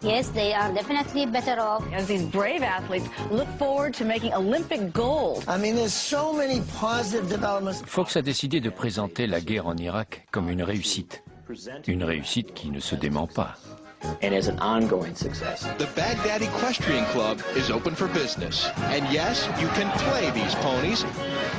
Yes, they are definitely better off. As these brave athletes look forward to making Olympic gold. I mean, there's so many positive developments. Fox a décidé de présenter la guerre en Irak comme une réussite. Une réussite qui ne se dément pas. And is an ongoing success. The Baghdad Equestrian Club is open for business. And yes, you can play these ponies.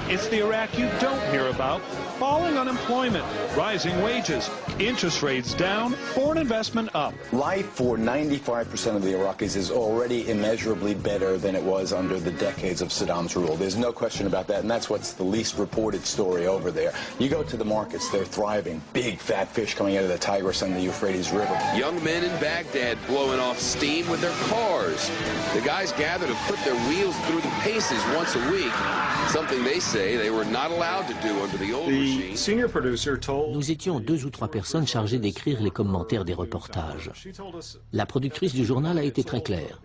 It's the Iraq you don't hear about. Falling unemployment, rising wages, interest rates down, foreign investment up. Life for 95% of the Iraqis is already immeasurably better than it was under the decades of Saddam's rule. There's no question about that, and that's what's the least reported story over there. You go to the markets, they're thriving. Big fat fish coming out of the Tigris and the Euphrates River. Young men in Baghdad blowing off steam with their cars. The guys gather to put their wheels through the paces once a week, something they say they were not allowed to do under the old regime. Nous étions 2 ou 3 personnes chargées d'écrire les commentaires des reportages. La productrice du journal a été très claire.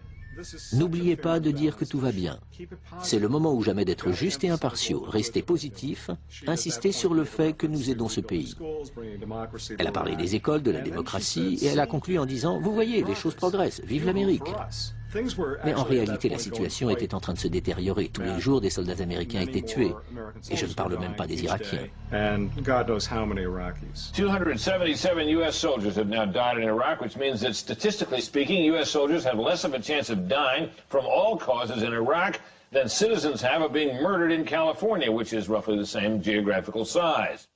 N'oubliez pas de dire que tout va bien. C'est le moment ou jamais d'être juste et impartiaux, rester positif, insister sur le fait que nous aidons ce pays. Elle a parlé des écoles, de la démocratie, et elle a conclu en disant « Vous voyez, les choses progressent, vive l'Amérique !» Mais en réalité, la situation était en train de se détériorer. Tous les jours, des soldats américains étaient tués. Et je ne parle même pas des Irakiens. 277 U.S. soldiers have now died in Iraq, which means that statistically speaking, U.S. soldiers have less of a chance of dying from all causes in Iraq than citizens have of being murdered in California, which is roughly the same geographical size.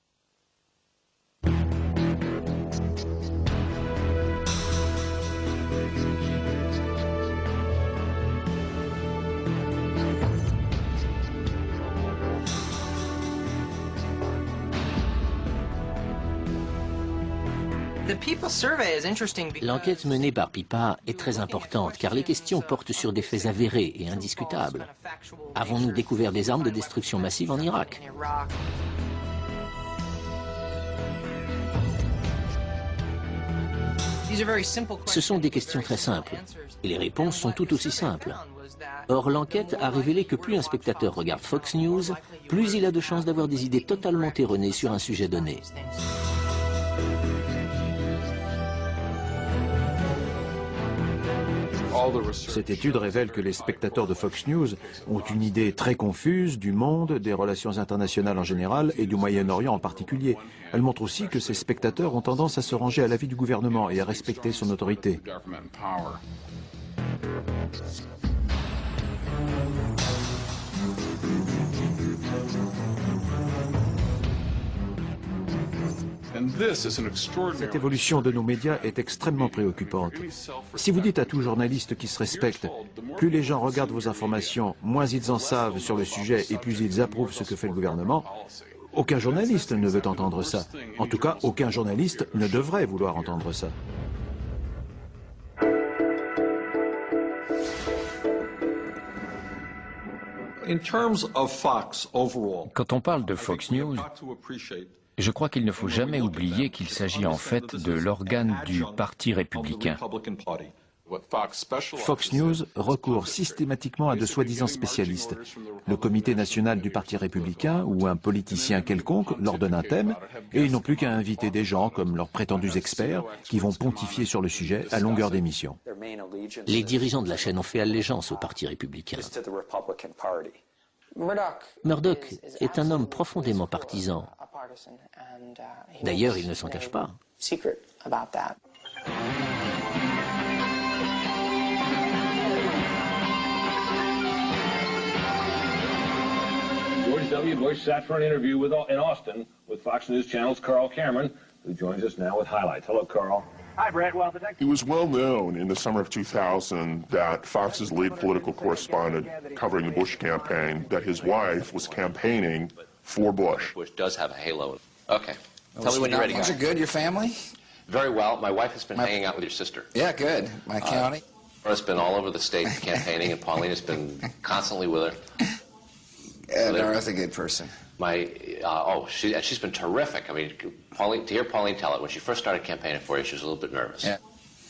L'enquête menée par PIPA est très importante car les questions portent sur des faits avérés et indiscutables. Avons-nous découvert des armes de destruction massive en Irak? Ce sont des questions très simples et les réponses sont tout aussi simples. Or, l'enquête a révélé que plus un spectateur regarde Fox News, plus il a de chances d'avoir des idées totalement erronées sur un sujet donné. Cette étude révèle que les spectateurs de Fox News ont une idée très confuse du monde, des relations internationales en général et du Moyen-Orient en particulier. Elle montre aussi que ces spectateurs ont tendance à se ranger à l'avis du gouvernement et à respecter son autorité. Cette évolution de nos médias est extrêmement préoccupante. Si vous dites à tout journaliste qui se respecte, plus les gens regardent vos informations, moins ils en savent sur le sujet et plus ils approuvent ce que fait le gouvernement, aucun journaliste ne veut entendre ça. En tout cas, aucun journaliste ne devrait vouloir entendre ça. Quand on parle de Fox News, je crois qu'il ne faut jamais oublier qu'il s'agit en fait de l'organe du Parti républicain. Fox News recourt systématiquement à de soi-disant spécialistes. Le comité national du Parti républicain ou un politicien quelconque leur donne un thème et ils n'ont plus qu'à inviter des gens comme leurs prétendus experts qui vont pontifier sur le sujet à longueur d'émission. Les dirigeants de la chaîne ont fait allégeance au Parti républicain. Murdoch est un homme profondément partisan. D'ailleurs, il ne s'en cache pas. George W. Bush sat for an interview in Austin with Fox News Channel's Carl Cameron, who joins us now with highlights. Hello, Carl. Hi, Brett. Well, it was well known in the summer of 2000 that Fox's lead political correspondent covering the Bush campaign, that his wife was campaigning for Bush. Bush does have a halo. Okay. Tell me when you're ready, guys. Things are good. Your family? Very well. My wife has been hanging out with your sister. Yeah, good. My county. Laura's been all over the state campaigning, and Pauline has been constantly with her. Yeah, Laura's a good person. She's been terrific. I mean, Pauline, to hear Pauline tell it, when she first started campaigning for you, she was a little bit nervous. Yeah.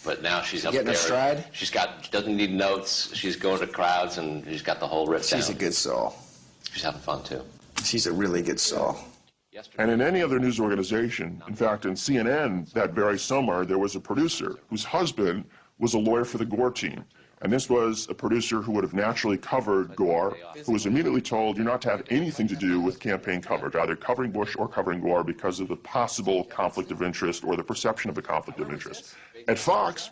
But now she's up there. Getting her stride? She doesn't need notes. She's going to crowds, and she's got the whole riff down. She's a good soul. She's having fun, too. She's a really good soul. And in any other news organization, in fact, in CNN that very summer, there was a producer whose husband was a lawyer for the Gore team. And this was a producer who would have naturally covered Gore, who was immediately told you're not to have anything to do with campaign coverage, either covering Bush or covering Gore because of the possible conflict of interest or the perception of a conflict of interest. At Fox,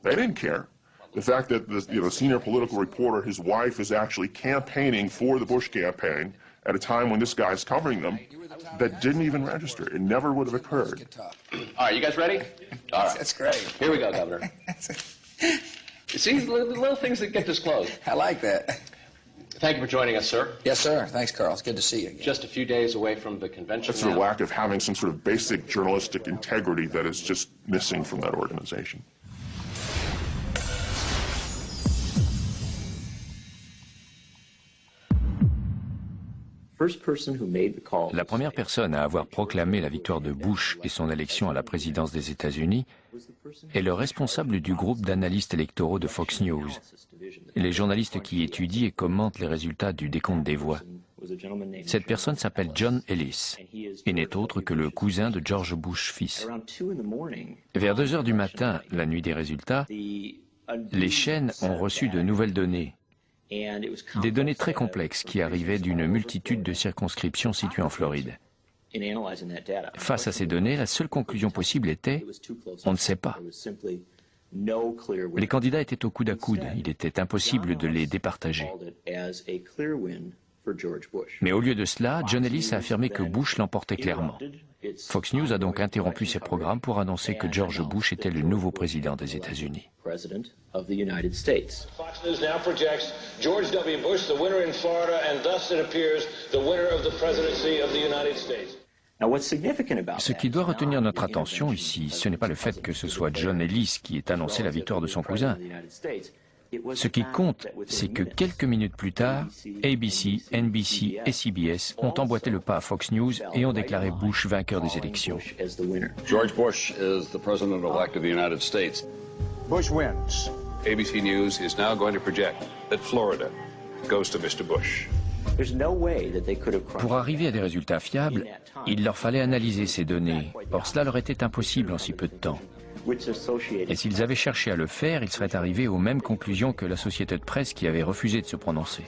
they didn't care. The fact that the senior political reporter, his wife, is actually campaigning for the Bush campaign at a time when this guy's covering them, that didn't even register. It never would have occurred. All right, you guys ready? All right. That's great. Here we go, Governor. See, the little things that get disclosed. I like that. Thank you for joining us, sir. Yes, sir. Thanks, Carl. It's good to see you again. Just a few days away from the convention. That's the lack of having some sort of basic journalistic integrity that is just missing from that organization. La première personne à avoir proclamé la victoire de Bush et son élection à la présidence des États-Unis est le responsable du groupe d'analystes électoraux de Fox News, les journalistes qui étudient et commentent les résultats du décompte des voix. Cette personne s'appelle John Ellis et n'est autre que le cousin de George Bush fils. Vers 2 heures du matin, la nuit des résultats, les chaînes ont reçu de nouvelles données. Des données très complexes qui arrivaient d'une multitude de circonscriptions situées en Floride. Face à ces données, la seule conclusion possible était « on ne sait pas ». Les candidats étaient au coude à coude, il était impossible de les départager. Mais au lieu de cela, John Ellis a affirmé que Bush l'emportait clairement. Fox News a donc interrompu ses programmes pour annoncer que George Bush était le nouveau président des États-Unis. Fox News now projects George W. Bush the winner in Florida, and thus it appears the winner of the presidency of the United States. Ce qui doit retenir notre attention ici, ce n'est pas le fait que ce soit John Ellis qui ait annoncé la victoire de son cousin. Ce qui compte, c'est que quelques minutes plus tard, ABC, NBC et CBS ont emboîté le pas à Fox News et ont déclaré Bush vainqueur des élections. George Bush is the president-elect of the United States. Bush wins. ABC News is now going to project that Florida goes to Mr. Bush. Pour arriver à des résultats fiables, il leur fallait analyser ces données. Or, cela leur était impossible en si peu de temps. Et s'ils avaient cherché à le faire, ils seraient arrivés aux mêmes conclusions que la société de presse qui avait refusé de se prononcer.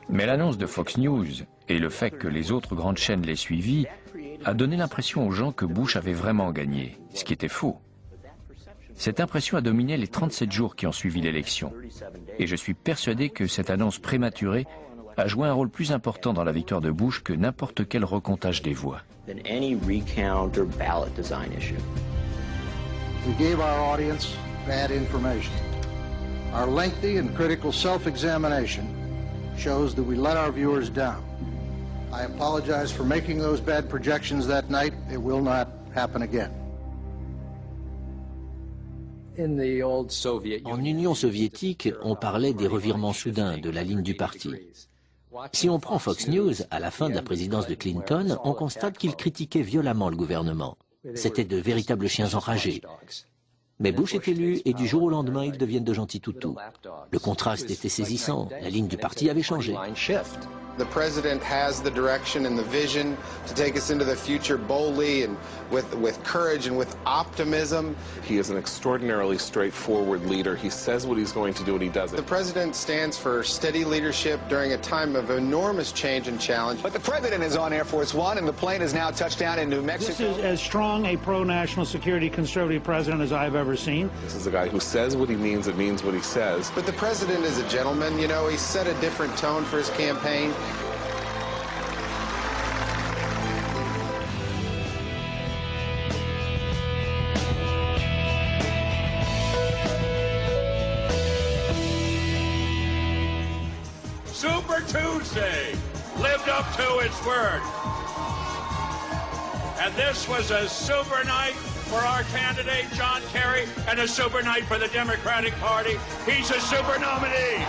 Mais l'annonce de Fox News et le fait que les autres grandes chaînes l'aient suivi a donné l'impression aux gens que Bush avait vraiment gagné, ce qui était faux. Cette impression a dominé les 37 jours qui ont suivi l'élection. Et je suis persuadé que cette annonce prématurée a joué un rôle plus important dans la victoire de Bush que n'importe quel recomptage des voix. We gave our audience bad information. Our lengthy and critical self-examination shows that we let our viewers down. I apologize for making those bad projections that night. It will not happen again. En Union soviétique, on parlait des revirements soudains de la ligne du parti. Si on prend Fox News, à la fin de la présidence de Clinton, on constate qu'il critiquait violemment le gouvernement. C'étaient de véritables chiens enragés. Mais Bush est élu et du jour au lendemain, ils deviennent de gentils toutous. Le contraste était saisissant. La ligne du parti avait changé. The president has the direction and the vision to take us into the future boldly and with courage and with optimism. He is an extraordinarily straightforward leader. He says what he's going to do and he does it. The president stands for steady leadership during a time of enormous change and challenge. But the president is on Air Force One and the plane has now touched down in New Mexico. This is as strong a pro-national security conservative president as I've ever seen. This is a guy who says what he means and means what he says. But the president is a gentleman. You know, he set a different tone for his campaign. Super Tuesday lived up to its word. And this was a super night for our candidate, John Kerry, and a super night for the Democratic Party. He's a super nominee.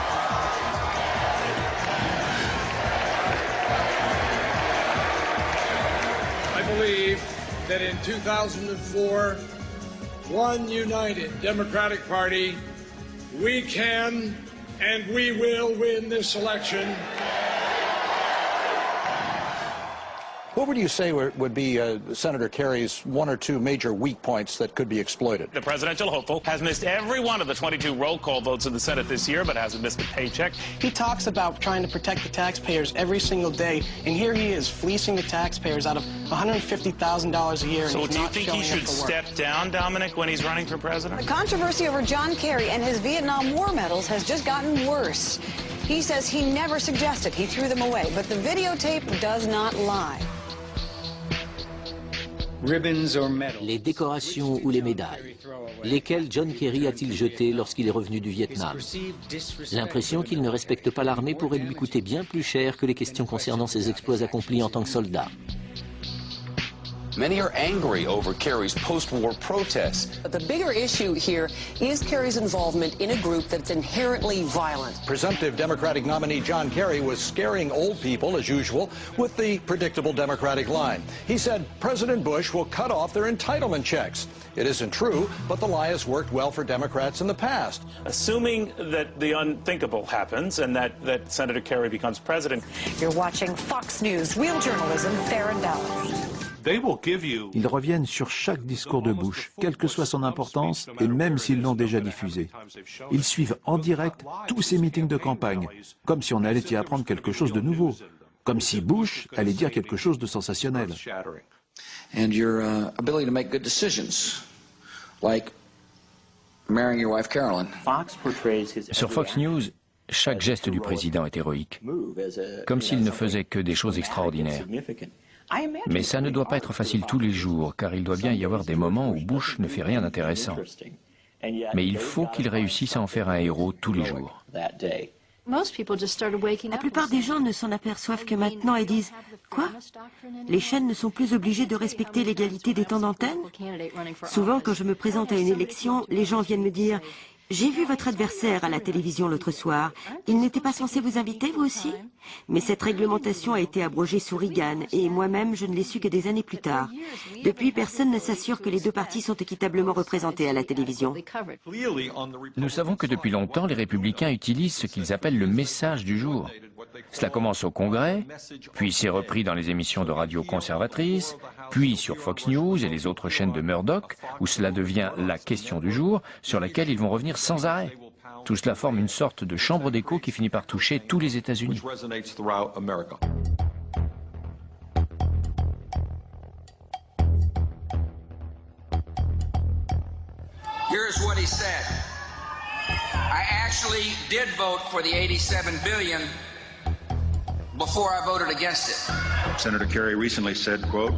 I believe that in 2004, one united Democratic Party, we can and we will win this election. What would you say would be Senator Kerry's one or two major weak points that could be exploited? The presidential hopeful has missed every one of the 22 roll call votes in the Senate this year, but hasn't missed a paycheck. He talks about trying to protect the taxpayers every single day, and here he is fleecing the taxpayers out of $150,000 a year. So do you think he should step down, Dominic, when he's running for president? The controversy over John Kerry and his Vietnam War medals has just gotten worse. He says he never suggested he threw them away, but the videotape does not lie. Les décorations ou les médailles. Lesquelles John Kerry a-t-il jeté lorsqu'il est revenu du Vietnam? L'impression qu'il ne respecte pas l'armée pourrait lui coûter bien plus cher que les questions concernant ses exploits accomplis en tant que soldat. Many are angry over Kerry's post-war protests. But the bigger issue here is Kerry's involvement in a group that's inherently violent. Presumptive Democratic nominee John Kerry was scaring old people, as usual, with the predictable Democratic line. He said President Bush will cut off their entitlement checks. It isn't true, but the lie has worked well for Democrats in the past. Assuming that the unthinkable happens and that Senator Kerry becomes president. You're watching Fox News, real journalism, fair and balanced. Ils reviennent sur chaque discours de Bush, quelle que soit son importance, et même s'ils l'ont déjà diffusé. Ils suivent en direct tous ses meetings de campagne, comme si on allait y apprendre quelque chose de nouveau, comme si Bush allait dire quelque chose de sensationnel. And your ability to make good decisions, like marrying your wife Carolyn. Sur Fox News, chaque geste du président est héroïque, comme s'il ne faisait que des choses extraordinaires. Mais ça ne doit pas être facile tous les jours, car il doit bien y avoir des moments où Bush ne fait rien d'intéressant. Mais il faut qu'il réussisse à en faire un héros tous les jours. La plupart des gens ne s'en aperçoivent que maintenant et disent « Quoi ? Les chaînes ne sont plus obligées de respecter l'égalité des temps d'antenne ?» Souvent, quand je me présente à une élection, les gens viennent me dire « J'ai vu votre adversaire à la télévision l'autre soir. Il n'était pas censé vous inviter, vous aussi? Mais cette réglementation a été abrogée sous Reagan, et moi-même, je ne l'ai su que des années plus tard. Depuis, personne ne s'assure que les deux partis sont équitablement représentés à la télévision. Nous savons que depuis longtemps, les républicains utilisent ce qu'ils appellent le message du jour. Cela commence au Congrès, puis c'est repris dans les émissions de radio conservatrices, puis sur Fox News et les autres chaînes de Murdoch, où cela devient la question du jour, sur laquelle ils vont revenir sans arrêt. Tout cela forme une sorte de chambre d'écho qui finit par toucher tous les États-Unis. Here's what he said. I actually did vote for the $87 billion before I voted against it. Senator Kerry recently said, quote,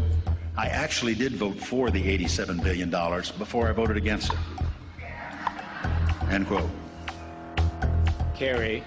I actually did vote for the $87 billion before I voted against it. End quote. Kerry,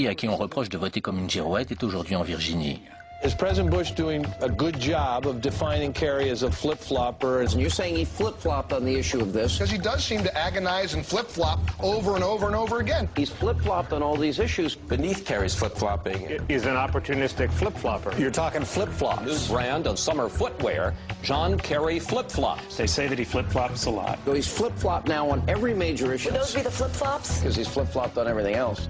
à qui on reproche de voter comme une girouette, est aujourd'hui en Virginie. Is President Bush doing a good job of defining Kerry as a flip-flopper? And you're saying he flip-flopped on the issue of this? Because he does seem to agonize and flip-flop over and over and over again. He's flip-flopped on all these issues. Beneath Kerry's flip-flopping is an opportunistic flip-flopper. You're talking flip-flops. New brand of summer footwear, John Kerry flip-flops. They say that he flip-flops a lot. So he's flip-flopped now on every major issue. Would those be the flip-flops? Because he's flip-flopped on everything else.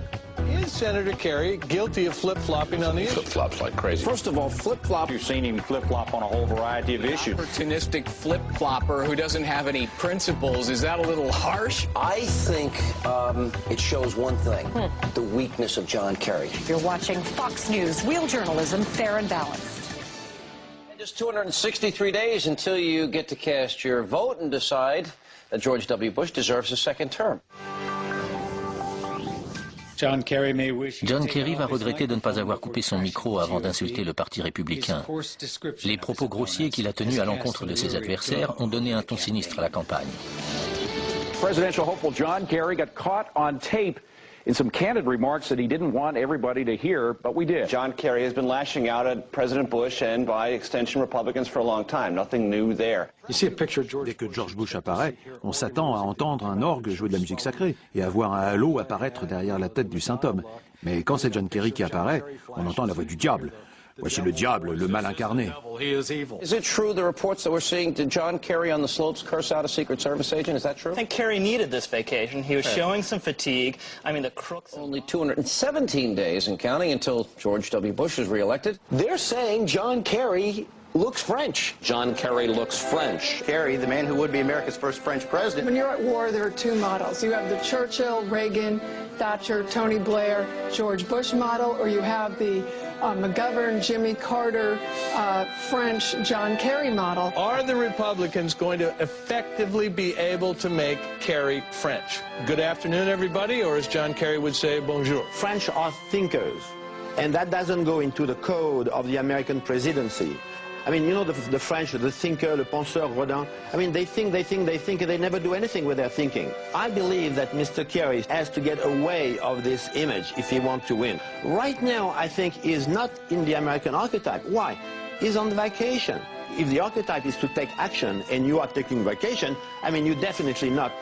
Is Senator Kerry guilty of flip-flopping on the issue? Flip-flops like crazy. First of all, flip-flop. You've seen him flip-flop on a whole variety of issues. Opportunistic flip-flopper who doesn't have any principles. Is that a little harsh? I think it shows one thing, the weakness of John Kerry. You're watching Fox News, real journalism, fair and balanced. Just 263 days until you get to cast your vote and decide that George W. Bush deserves a second term. John Kerry va regretter de ne pas avoir coupé son micro avant d'insulter le Parti républicain. Les propos grossiers qu'il a tenus à l'encontre de ses adversaires ont donné un ton sinistre à la campagne. Presidential hopeful John Kerry got caught on tape in some candid remarks that he didn't want everybody to hear, but we did. John Kerry has been lashing out at President Bush and, by extension, Republicans for a long time. Nothing new there. Dès que George Bush apparaît, on s'attend à entendre un orgue jouer de la musique sacrée et à voir un halo apparaître derrière la tête du saint homme. Mais quand c'est John Kerry qui apparaît, on entend la voix du diable. Voici le diable, le mal incarné. Is it true the reports that we're seeing? Did John Kerry on the slopes curse out a Secret Service agent? Is that true? I think Kerry needed this vacation. He was showing some fatigue. I mean, the crooks... Only 217 days and counting until George W. Bush is reelected. They're saying John Kerry looks French. John Kerry looks French. Kerry, the man who would be America's first French president. When you're at war, there are two models. You have the Churchill, Reagan, Thatcher, Tony Blair, George Bush model, or you have the McGovern, Jimmy Carter, French John Kerry model. Are the Republicans going to effectively be able to make Kerry French? Good afternoon, everybody, or as John Kerry would say, bonjour. French are thinkers, and that doesn't go into the code of the American presidency. I mean, you know, the French, the thinker, le penseur, Rodin, I mean, they think, and they never do anything with their thinking. I believe that Mr. Kerry has to get away of this image if he wants to win. Right now, I think he's not in the American archetype. Why? He's on vacation. If the archetype is to take action and you are taking vacation, I mean, you're definitely not,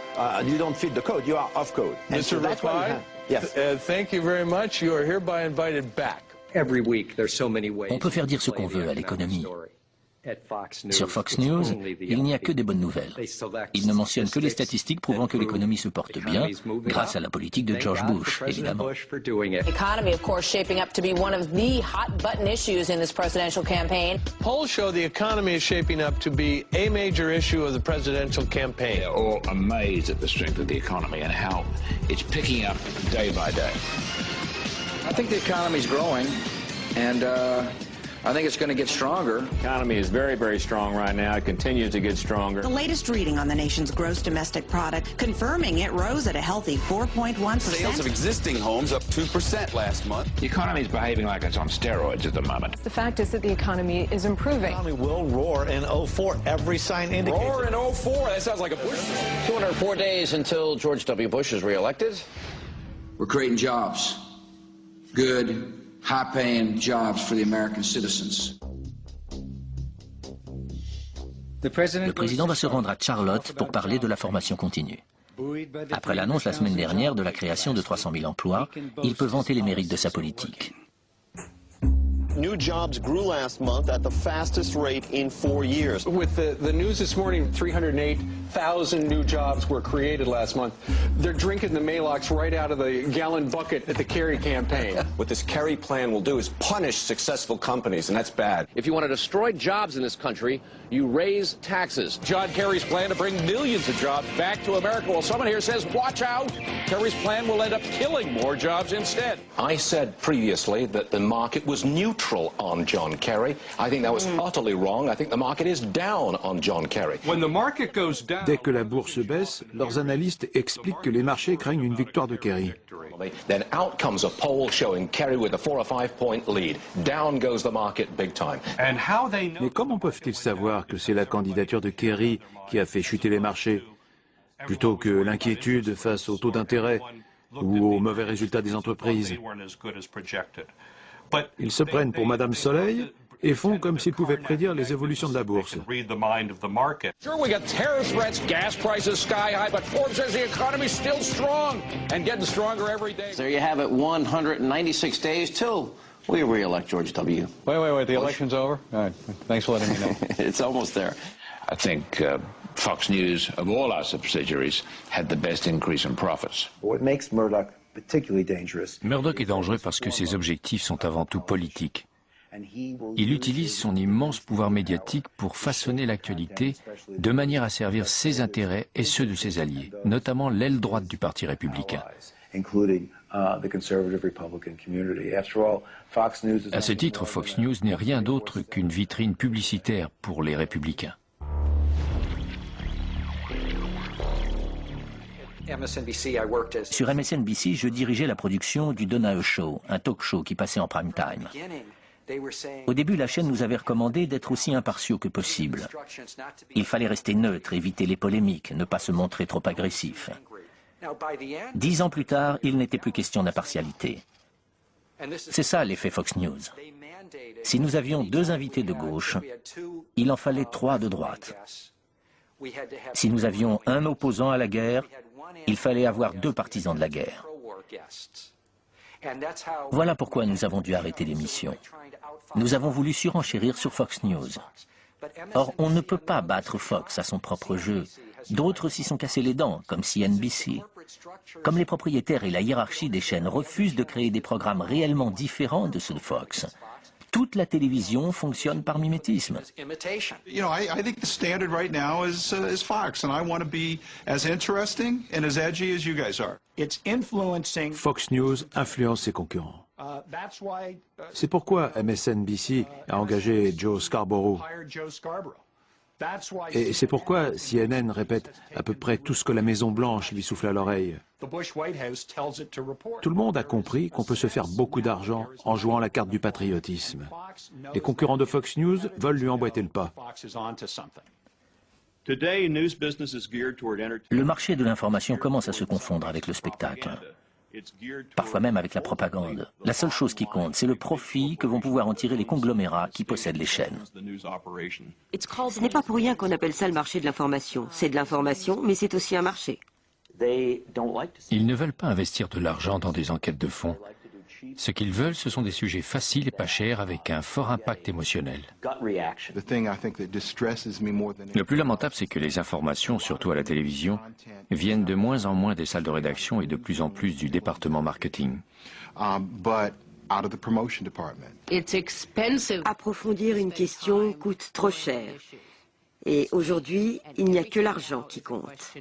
you don't fit the code, you are off code. And Mr. Rappai, yes. Thank you very much. You are hereby invited back. Every week, there's so many ways. On peut faire dire ce qu'on veut à l'économie. Sur Fox News, il n'y a que des bonnes nouvelles. Ils ne mentionnent que les statistiques prouvant que l'économie se porte bien, grâce à la politique de George Bush, évidemment. Economy, of course, shaping up to be one of the hot-button issues in this presidential campaign. Polls show the economy is shaping up to be a major issue of the presidential campaign. They're all amazed at the strength of the economy and how it's picking up day by day. I think the economy's growing, and I think it's going to get stronger. The economy is very, very strong right now. It continues to get stronger. The latest reading on the nation's gross domestic product confirming it rose at a healthy 4.1%. Sales of existing homes up 2% last month. The economy is behaving like it's on steroids at the moment. The fact is that the economy is improving. The economy will roar in 04. Every sign indicates. Roar in 04? That sounds like a Bush. 204 days until George W. Bush is reelected. We're creating jobs. Good, high-paying jobs for the American citizens. Le président va se rendre à Charlotte pour parler de la formation continue. Après l'annonce la semaine dernière de la création de 300 000 emplois, il peut vanter les mérites de sa politique. New jobs grew last month at the fastest rate in 4 years. With the news this morning, 308,000 new jobs were created last month. They're drinking the Maalox right out of the gallon bucket at the Kerry campaign. What this Kerry plan will do is punish successful companies, and that's bad. If you want to destroy jobs in this country, you raise taxes. John Kerry's plan to bring millions of jobs back to America. Well, someone here says, watch out. Kerry's plan will end up killing more jobs instead. I said previously that the market was neutral on John Kerry. I think that was utterly wrong. I think the market is down on John Kerry. When the market goes down, Dès que la bourse baisse, leurs analystes expliquent que les marchés craignent une victoire de Kerry. Then out comes a poll showing Kerry with a 4 or 5 point lead. Down goes the market big time. and how they know Mais comment peuvent-ils savoir que c'est la candidature de Kerry qui a fait chuter les marchés, plutôt que l'inquiétude face au taux d'intérêt ou aux mauvais résultats des entreprises? they weren't as good as projected. But Ils se prennent pour Madame Soleil et font comme s'ils pouvaient prédire les évolutions de la bourse. read the mind of the market. Sure, we got terror threats, gas prices sky high, but Forbes says the economy's still strong and getting stronger every day. There you have it, 196 days till we re-elect George W. Wait, the election's over? All right, thanks for letting me know. It's almost there. I think Fox News, of all our subsidiaries, had the best increase in profits. What makes Murdoch particularly dangerous? Murdoch est dangereux parce que ses objectifs sont avant tout politiques. Il utilise son immense pouvoir médiatique pour façonner l'actualité de manière à servir ses intérêts et ceux de ses alliés, notamment l'aile droite du Parti républicain. À ce titre, Fox News n'est rien d'autre qu'une vitrine publicitaire pour les républicains. Sur MSNBC, je dirigeais la production du Donahue Show, un talk show qui passait en prime time. Au début, la chaîne nous avait recommandé d'être aussi impartiaux que possible. Il fallait rester neutre, éviter les polémiques, ne pas se montrer trop agressif. 10 ans plus tard, il n'était plus question d'impartialité. C'est ça l'effet Fox News. Si nous avions 2 invités de gauche, il en fallait 3 de droite. Si nous avions un opposant à la guerre, il fallait avoir 2 partisans de la guerre. Voilà pourquoi nous avons dû arrêter l'émission. Nous avons voulu surenchérir sur Fox News. Or, on ne peut pas battre Fox à son propre jeu. D'autres s'y sont cassés les dents, comme CNBC. Comme les propriétaires et la hiérarchie des chaînes refusent de créer des programmes réellement différents de ceux de Fox, toute la télévision fonctionne par mimétisme. You know, I think the standard right now is Fox, and I want to be as interesting and as edgy as you guys are. It's influencing. Fox News influence ses concurrents. C'est pourquoi MSNBC a engagé Joe Scarborough. Et c'est pourquoi CNN répète à peu près tout ce que la Maison-Blanche lui souffle à l'oreille. Tout le monde a compris qu'on peut se faire beaucoup d'argent en jouant la carte du patriotisme. Les concurrents de Fox News veulent lui emboîter le pas. Le marché de l'information commence à se confondre avec le spectacle, parfois même avec la propagande. La seule chose qui compte, c'est le profit que vont pouvoir en tirer les conglomérats qui possèdent les chaînes. Ce n'est pas pour rien qu'on appelle ça le marché de l'information. C'est de l'information, mais c'est aussi un marché. Ils ne veulent pas investir de l'argent dans des enquêtes de fond. Ce qu'ils veulent, ce sont des sujets faciles et pas chers avec un fort impact émotionnel. Le plus lamentable, c'est que les informations, surtout à la télévision, viennent de moins en moins des salles de rédaction et de plus en plus du département marketing. Approfondir une question coûte trop cher. Et aujourd'hui, il n'y a que l'argent qui compte.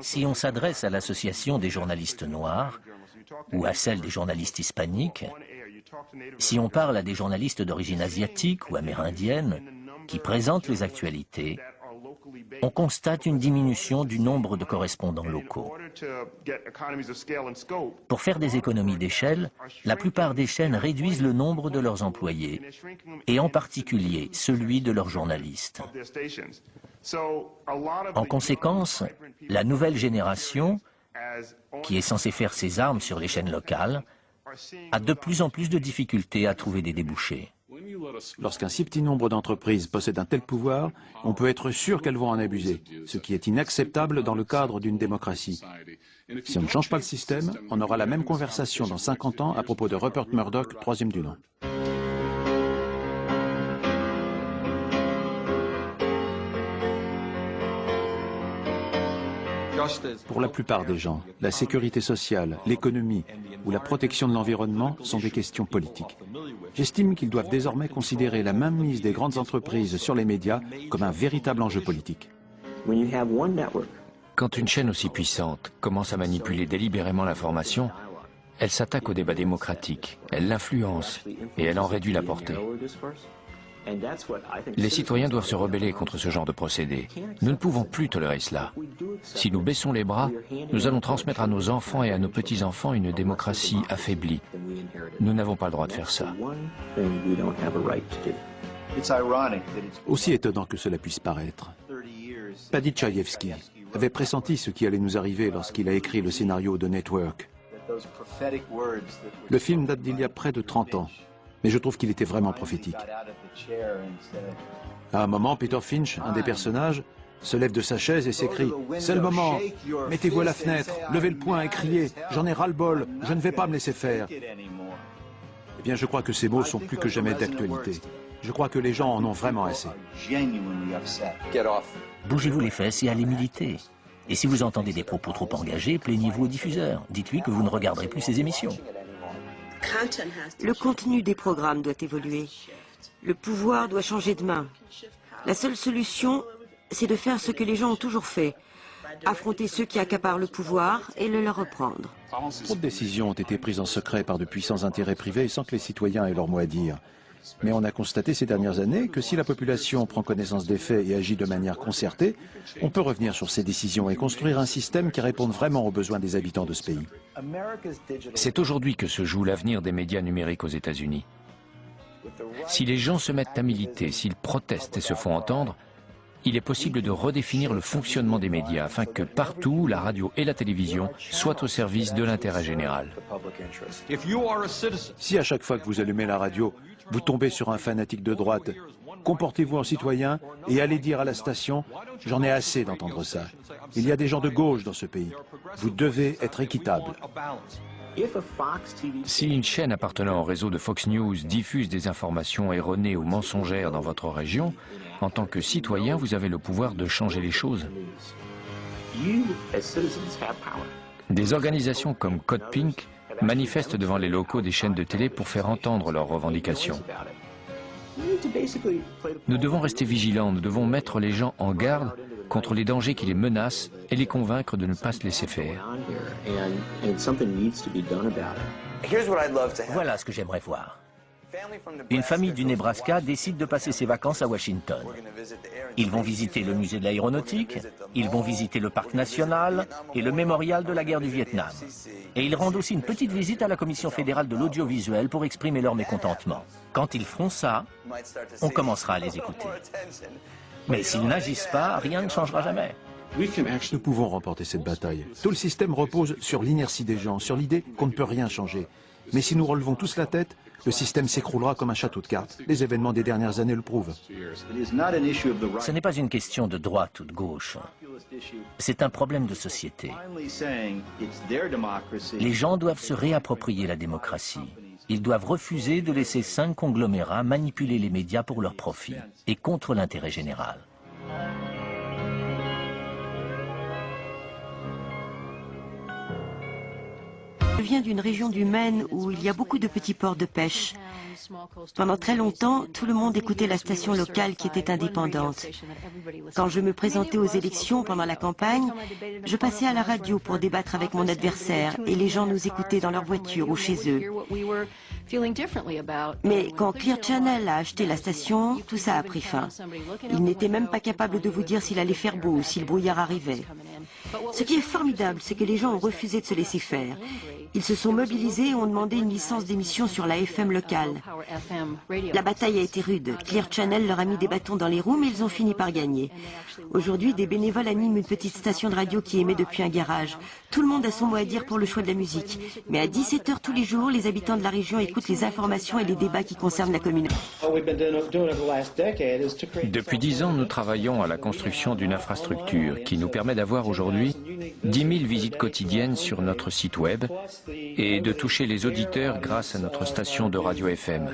Si on s'adresse à l'association des journalistes noirs ou à celle des journalistes hispaniques, si on parle à des journalistes d'origine asiatique ou amérindienne qui présentent les actualités, on constate une diminution du nombre de correspondants locaux. Pour faire des économies d'échelle, la plupart des chaînes réduisent le nombre de leurs employés, et en particulier celui de leurs journalistes. En conséquence, la nouvelle génération, qui est censée faire ses armes sur les chaînes locales, a de plus en plus de difficultés à trouver des débouchés. Lorsqu'un si petit nombre d'entreprises possèdent un tel pouvoir, on peut être sûr qu'elles vont en abuser, ce qui est inacceptable dans le cadre d'une démocratie. Si on ne change pas le système, on aura la même conversation dans 50 ans à propos de Rupert Murdoch, troisième du nom. Pour la plupart des gens, la sécurité sociale, l'économie ou la protection de l'environnement sont des questions politiques. J'estime qu'ils doivent désormais considérer la mainmise des grandes entreprises sur les médias comme un véritable enjeu politique. Quand une chaîne aussi puissante commence à manipuler délibérément l'information, elle s'attaque au débat démocratique, elle l'influence et elle en réduit la portée. Les citoyens doivent se rebeller contre ce genre de procédé. Nous ne pouvons plus tolérer cela. Si nous baissons les bras, nous allons transmettre à nos enfants et à nos petits-enfants une démocratie affaiblie. Nous n'avons pas le droit de faire ça. Aussi étonnant que cela puisse paraître, Paddy Chayefsky avait pressenti ce qui allait nous arriver lorsqu'il a écrit le scénario de Network. Le film date d'il y a près de 30 ans. Mais je trouve qu'il était vraiment prophétique. À un moment, Peter Finch, un des personnages, se lève de sa chaise et s'écrie « C'est le moment, mettez-vous à la fenêtre, levez le poing et criez « J'en ai ras-le-bol, je ne vais pas me laisser faire ». Eh bien, je crois que ces mots sont plus que jamais d'actualité. Je crois que les gens en ont vraiment assez. Bougez-vous les fesses et allez militer. Et si vous entendez des propos trop engagés, plaignez-vous au diffuseur. Dites-lui que vous ne regarderez plus ses émissions. Le contenu des programmes doit évoluer. Le pouvoir doit changer de main. La seule solution, c'est de faire ce que les gens ont toujours fait. Affronter ceux qui accaparent le pouvoir et le leur reprendre. Trop de décisions ont été prises en secret par de puissants intérêts privés sans que les citoyens aient leur mot à dire. Mais on a constaté ces dernières années que si la population prend connaissance des faits et agit de manière concertée, on peut revenir sur ces décisions et construire un système qui réponde vraiment aux besoins des habitants de ce pays. C'est aujourd'hui que se joue l'avenir des médias numériques aux États-Unis. Si les gens se mettent à militer, s'ils protestent et se font entendre, il est possible de redéfinir le fonctionnement des médias afin que partout, la radio et la télévision soient au service de l'intérêt général. Si à chaque fois que vous allumez la radio, vous tombez sur un fanatique de droite, comportez-vous en citoyen et allez dire à la station « J'en ai assez d'entendre ça. Il y a des gens de gauche dans ce pays. Vous devez être équitable. » Si une chaîne appartenant au réseau de Fox News diffuse des informations erronées ou mensongères dans votre région, en tant que citoyen, vous avez le pouvoir de changer les choses. Des organisations comme Code Pink manifestent devant les locaux des chaînes de télé pour faire entendre leurs revendications. Nous devons rester vigilants, nous devons mettre les gens en garde contre les dangers qui les menacent et les convaincre de ne pas se laisser faire. Voilà ce que j'aimerais voir. Une famille du Nebraska décide de passer ses vacances à Washington. Ils vont visiter le musée de l'aéronautique, ils vont visiter le parc national et le mémorial de la guerre du Vietnam. Et ils rendent aussi une petite visite à la Commission fédérale de l'audiovisuel pour exprimer leur mécontentement. Quand ils feront ça, on commencera à les écouter. Mais s'ils n'agissent pas, rien ne changera jamais. Nous pouvons remporter cette bataille. Tout le système repose sur l'inertie des gens, sur l'idée qu'on ne peut rien changer. Mais si nous relevons tous la tête, le système s'écroulera comme un château de cartes. Les événements des dernières années le prouvent. Ce n'est pas une question de droite ou de gauche. C'est un problème de société. Les gens doivent se réapproprier la démocratie. Ils doivent refuser de laisser 5 conglomérats manipuler les médias pour leur profit et contre l'intérêt général. Je viens d'une région du Maine où il y a beaucoup de petits ports de pêche. Pendant très longtemps, tout le monde écoutait la station locale qui était indépendante. Quand je me présentais aux élections pendant la campagne, je passais à la radio pour débattre avec mon adversaire et les gens nous écoutaient dans leur voiture ou chez eux. Mais quand Clear Channel a acheté la station, tout ça a pris fin. Ils n'étaient même pas capables de vous dire s'il allait faire beau ou si le brouillard arrivait. Ce qui est formidable, c'est que les gens ont refusé de se laisser faire. Ils se sont mobilisés et ont demandé une licence d'émission sur la FM locale. La bataille a été rude. Clear Channel leur a mis des bâtons dans les roues, mais ils ont fini par gagner. Aujourd'hui, des bénévoles animent une petite station de radio qui émet depuis un garage. Tout le monde a son mot à dire pour le choix de la musique. Mais à 17h tous les jours, les habitants de la région écoutent les informations et les débats qui concernent la communauté. Depuis 10 ans, nous travaillons à la construction d'une infrastructure qui nous permet d'avoir aujourd'hui 10 000 visites quotidiennes sur notre site web et de toucher les auditeurs grâce à notre station de radio FM.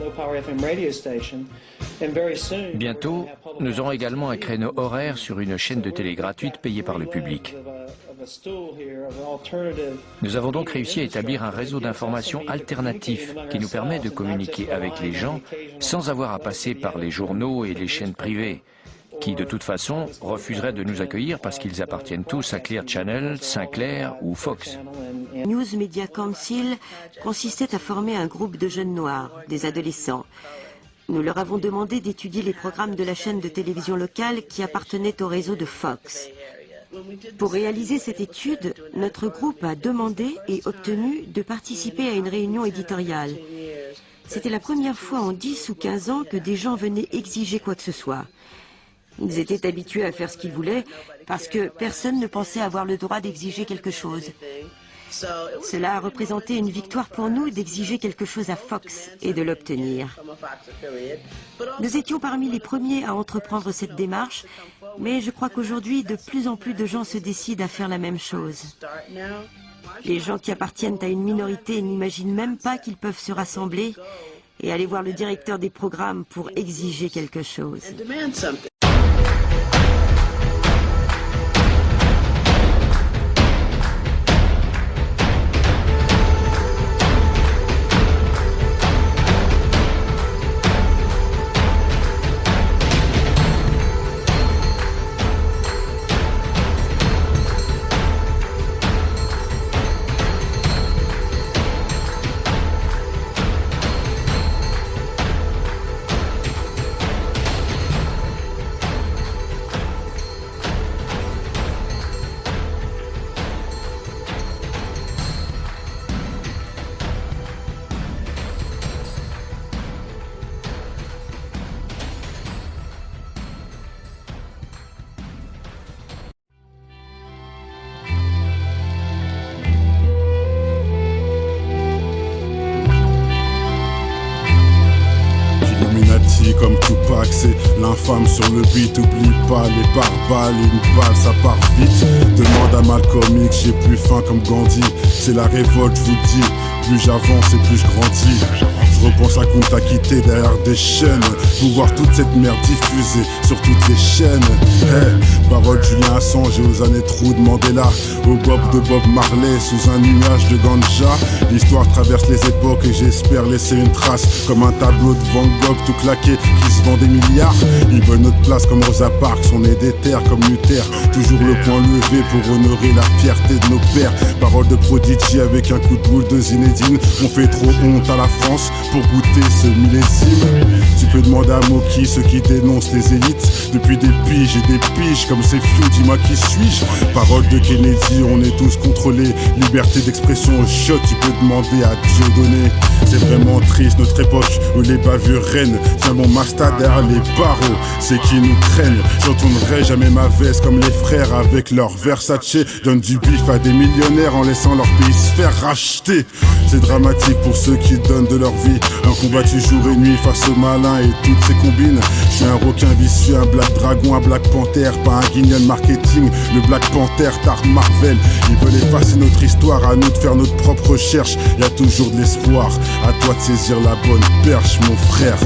Bientôt, nous aurons également un créneau horaire sur une chaîne de télé gratuite payée par le public. Nous avons donc réussi à établir un réseau d'information alternatif qui nous permet de communiquer avec les gens sans avoir à passer par les journaux et les chaînes privées, qui de toute façon refuseraient de nous accueillir parce qu'ils appartiennent tous à Clear Channel, Sinclair ou Fox. News Media Council consistait à former un groupe de jeunes noirs, des adolescents. Nous leur avons demandé d'étudier les programmes de la chaîne de télévision locale qui appartenait au réseau de Fox. Pour réaliser cette étude, notre groupe a demandé et obtenu de participer à une réunion éditoriale. C'était la première fois en 10 ou 15 ans que des gens venaient exiger quoi que ce soit. Ils étaient habitués à faire ce qu'ils voulaient parce que personne ne pensait avoir le droit d'exiger quelque chose. Cela a représenté une victoire pour nous d'exiger quelque chose à Fox et de l'obtenir. Nous étions parmi les premiers à entreprendre cette démarche, mais je crois qu'aujourd'hui, de plus en plus de gens se décident à faire la même chose. Les gens qui appartiennent à une minorité n'imaginent même pas qu'ils peuvent se rassembler et aller voir le directeur des programmes pour exiger quelque chose. Comme Tupac, c'est l'infâme sur le beat. Oublie pas les barbares, une balle ça part vite. Demande à Malcolm X, j'ai plus faim comme Gandhi. C'est la révolte, je vous le dis. Plus j'avance et plus je grandis. Je repense à Kunta Kinte derrière des chaînes pour voir toute cette merde diffusée sur toutes les chaînes. Hey, parole Julien Assange et aux années trous de Mandela, au Bob de Bob Marley sous un nuage de ganja. L'histoire traverse les époques et j'espère laisser une trace comme un tableau de Van Gogh tout claqué qui se vend des milliards. Ils veulent notre place comme Rosa Parks, on est des terres comme Luther. Toujours le point levé pour honorer la fierté de nos pères. Parole de Prodigy avec un coup de boule de Zinedine. On fait trop honte à la France pour goûter ce millésime. Tu peux demander à Moki, ceux qui dénoncent les élites. Depuis des piges et des piges comme ces fious, dis-moi qui suis-je. Parole de Kennedy, on est tous contrôlés. Liberté d'expression au shot, tu peux demander à Dieudonné. C'est vraiment triste notre époque où les bavures règnent. Tiens mon Masta derrière les barreaux, c'est qui nous craignent. J'entendrai jamais ma veste comme les frères avec leur Versace. Donne du bif à des millionnaires en laissant leur pays se faire racheter. C'est dramatique pour ceux qui donnent de leur vie. Un combattu jour et nuit face aux malins et toutes ces combines. Je suis un requin vicieux, un Black Dragon, un Black Panther, pas un guignol marketing. Le Black Panther, Dark Marvel. Ils veulent effacer notre histoire, à nous de faire notre propre recherche. Y a toujours de l'espoir, à toi de saisir la bonne perche mon frère.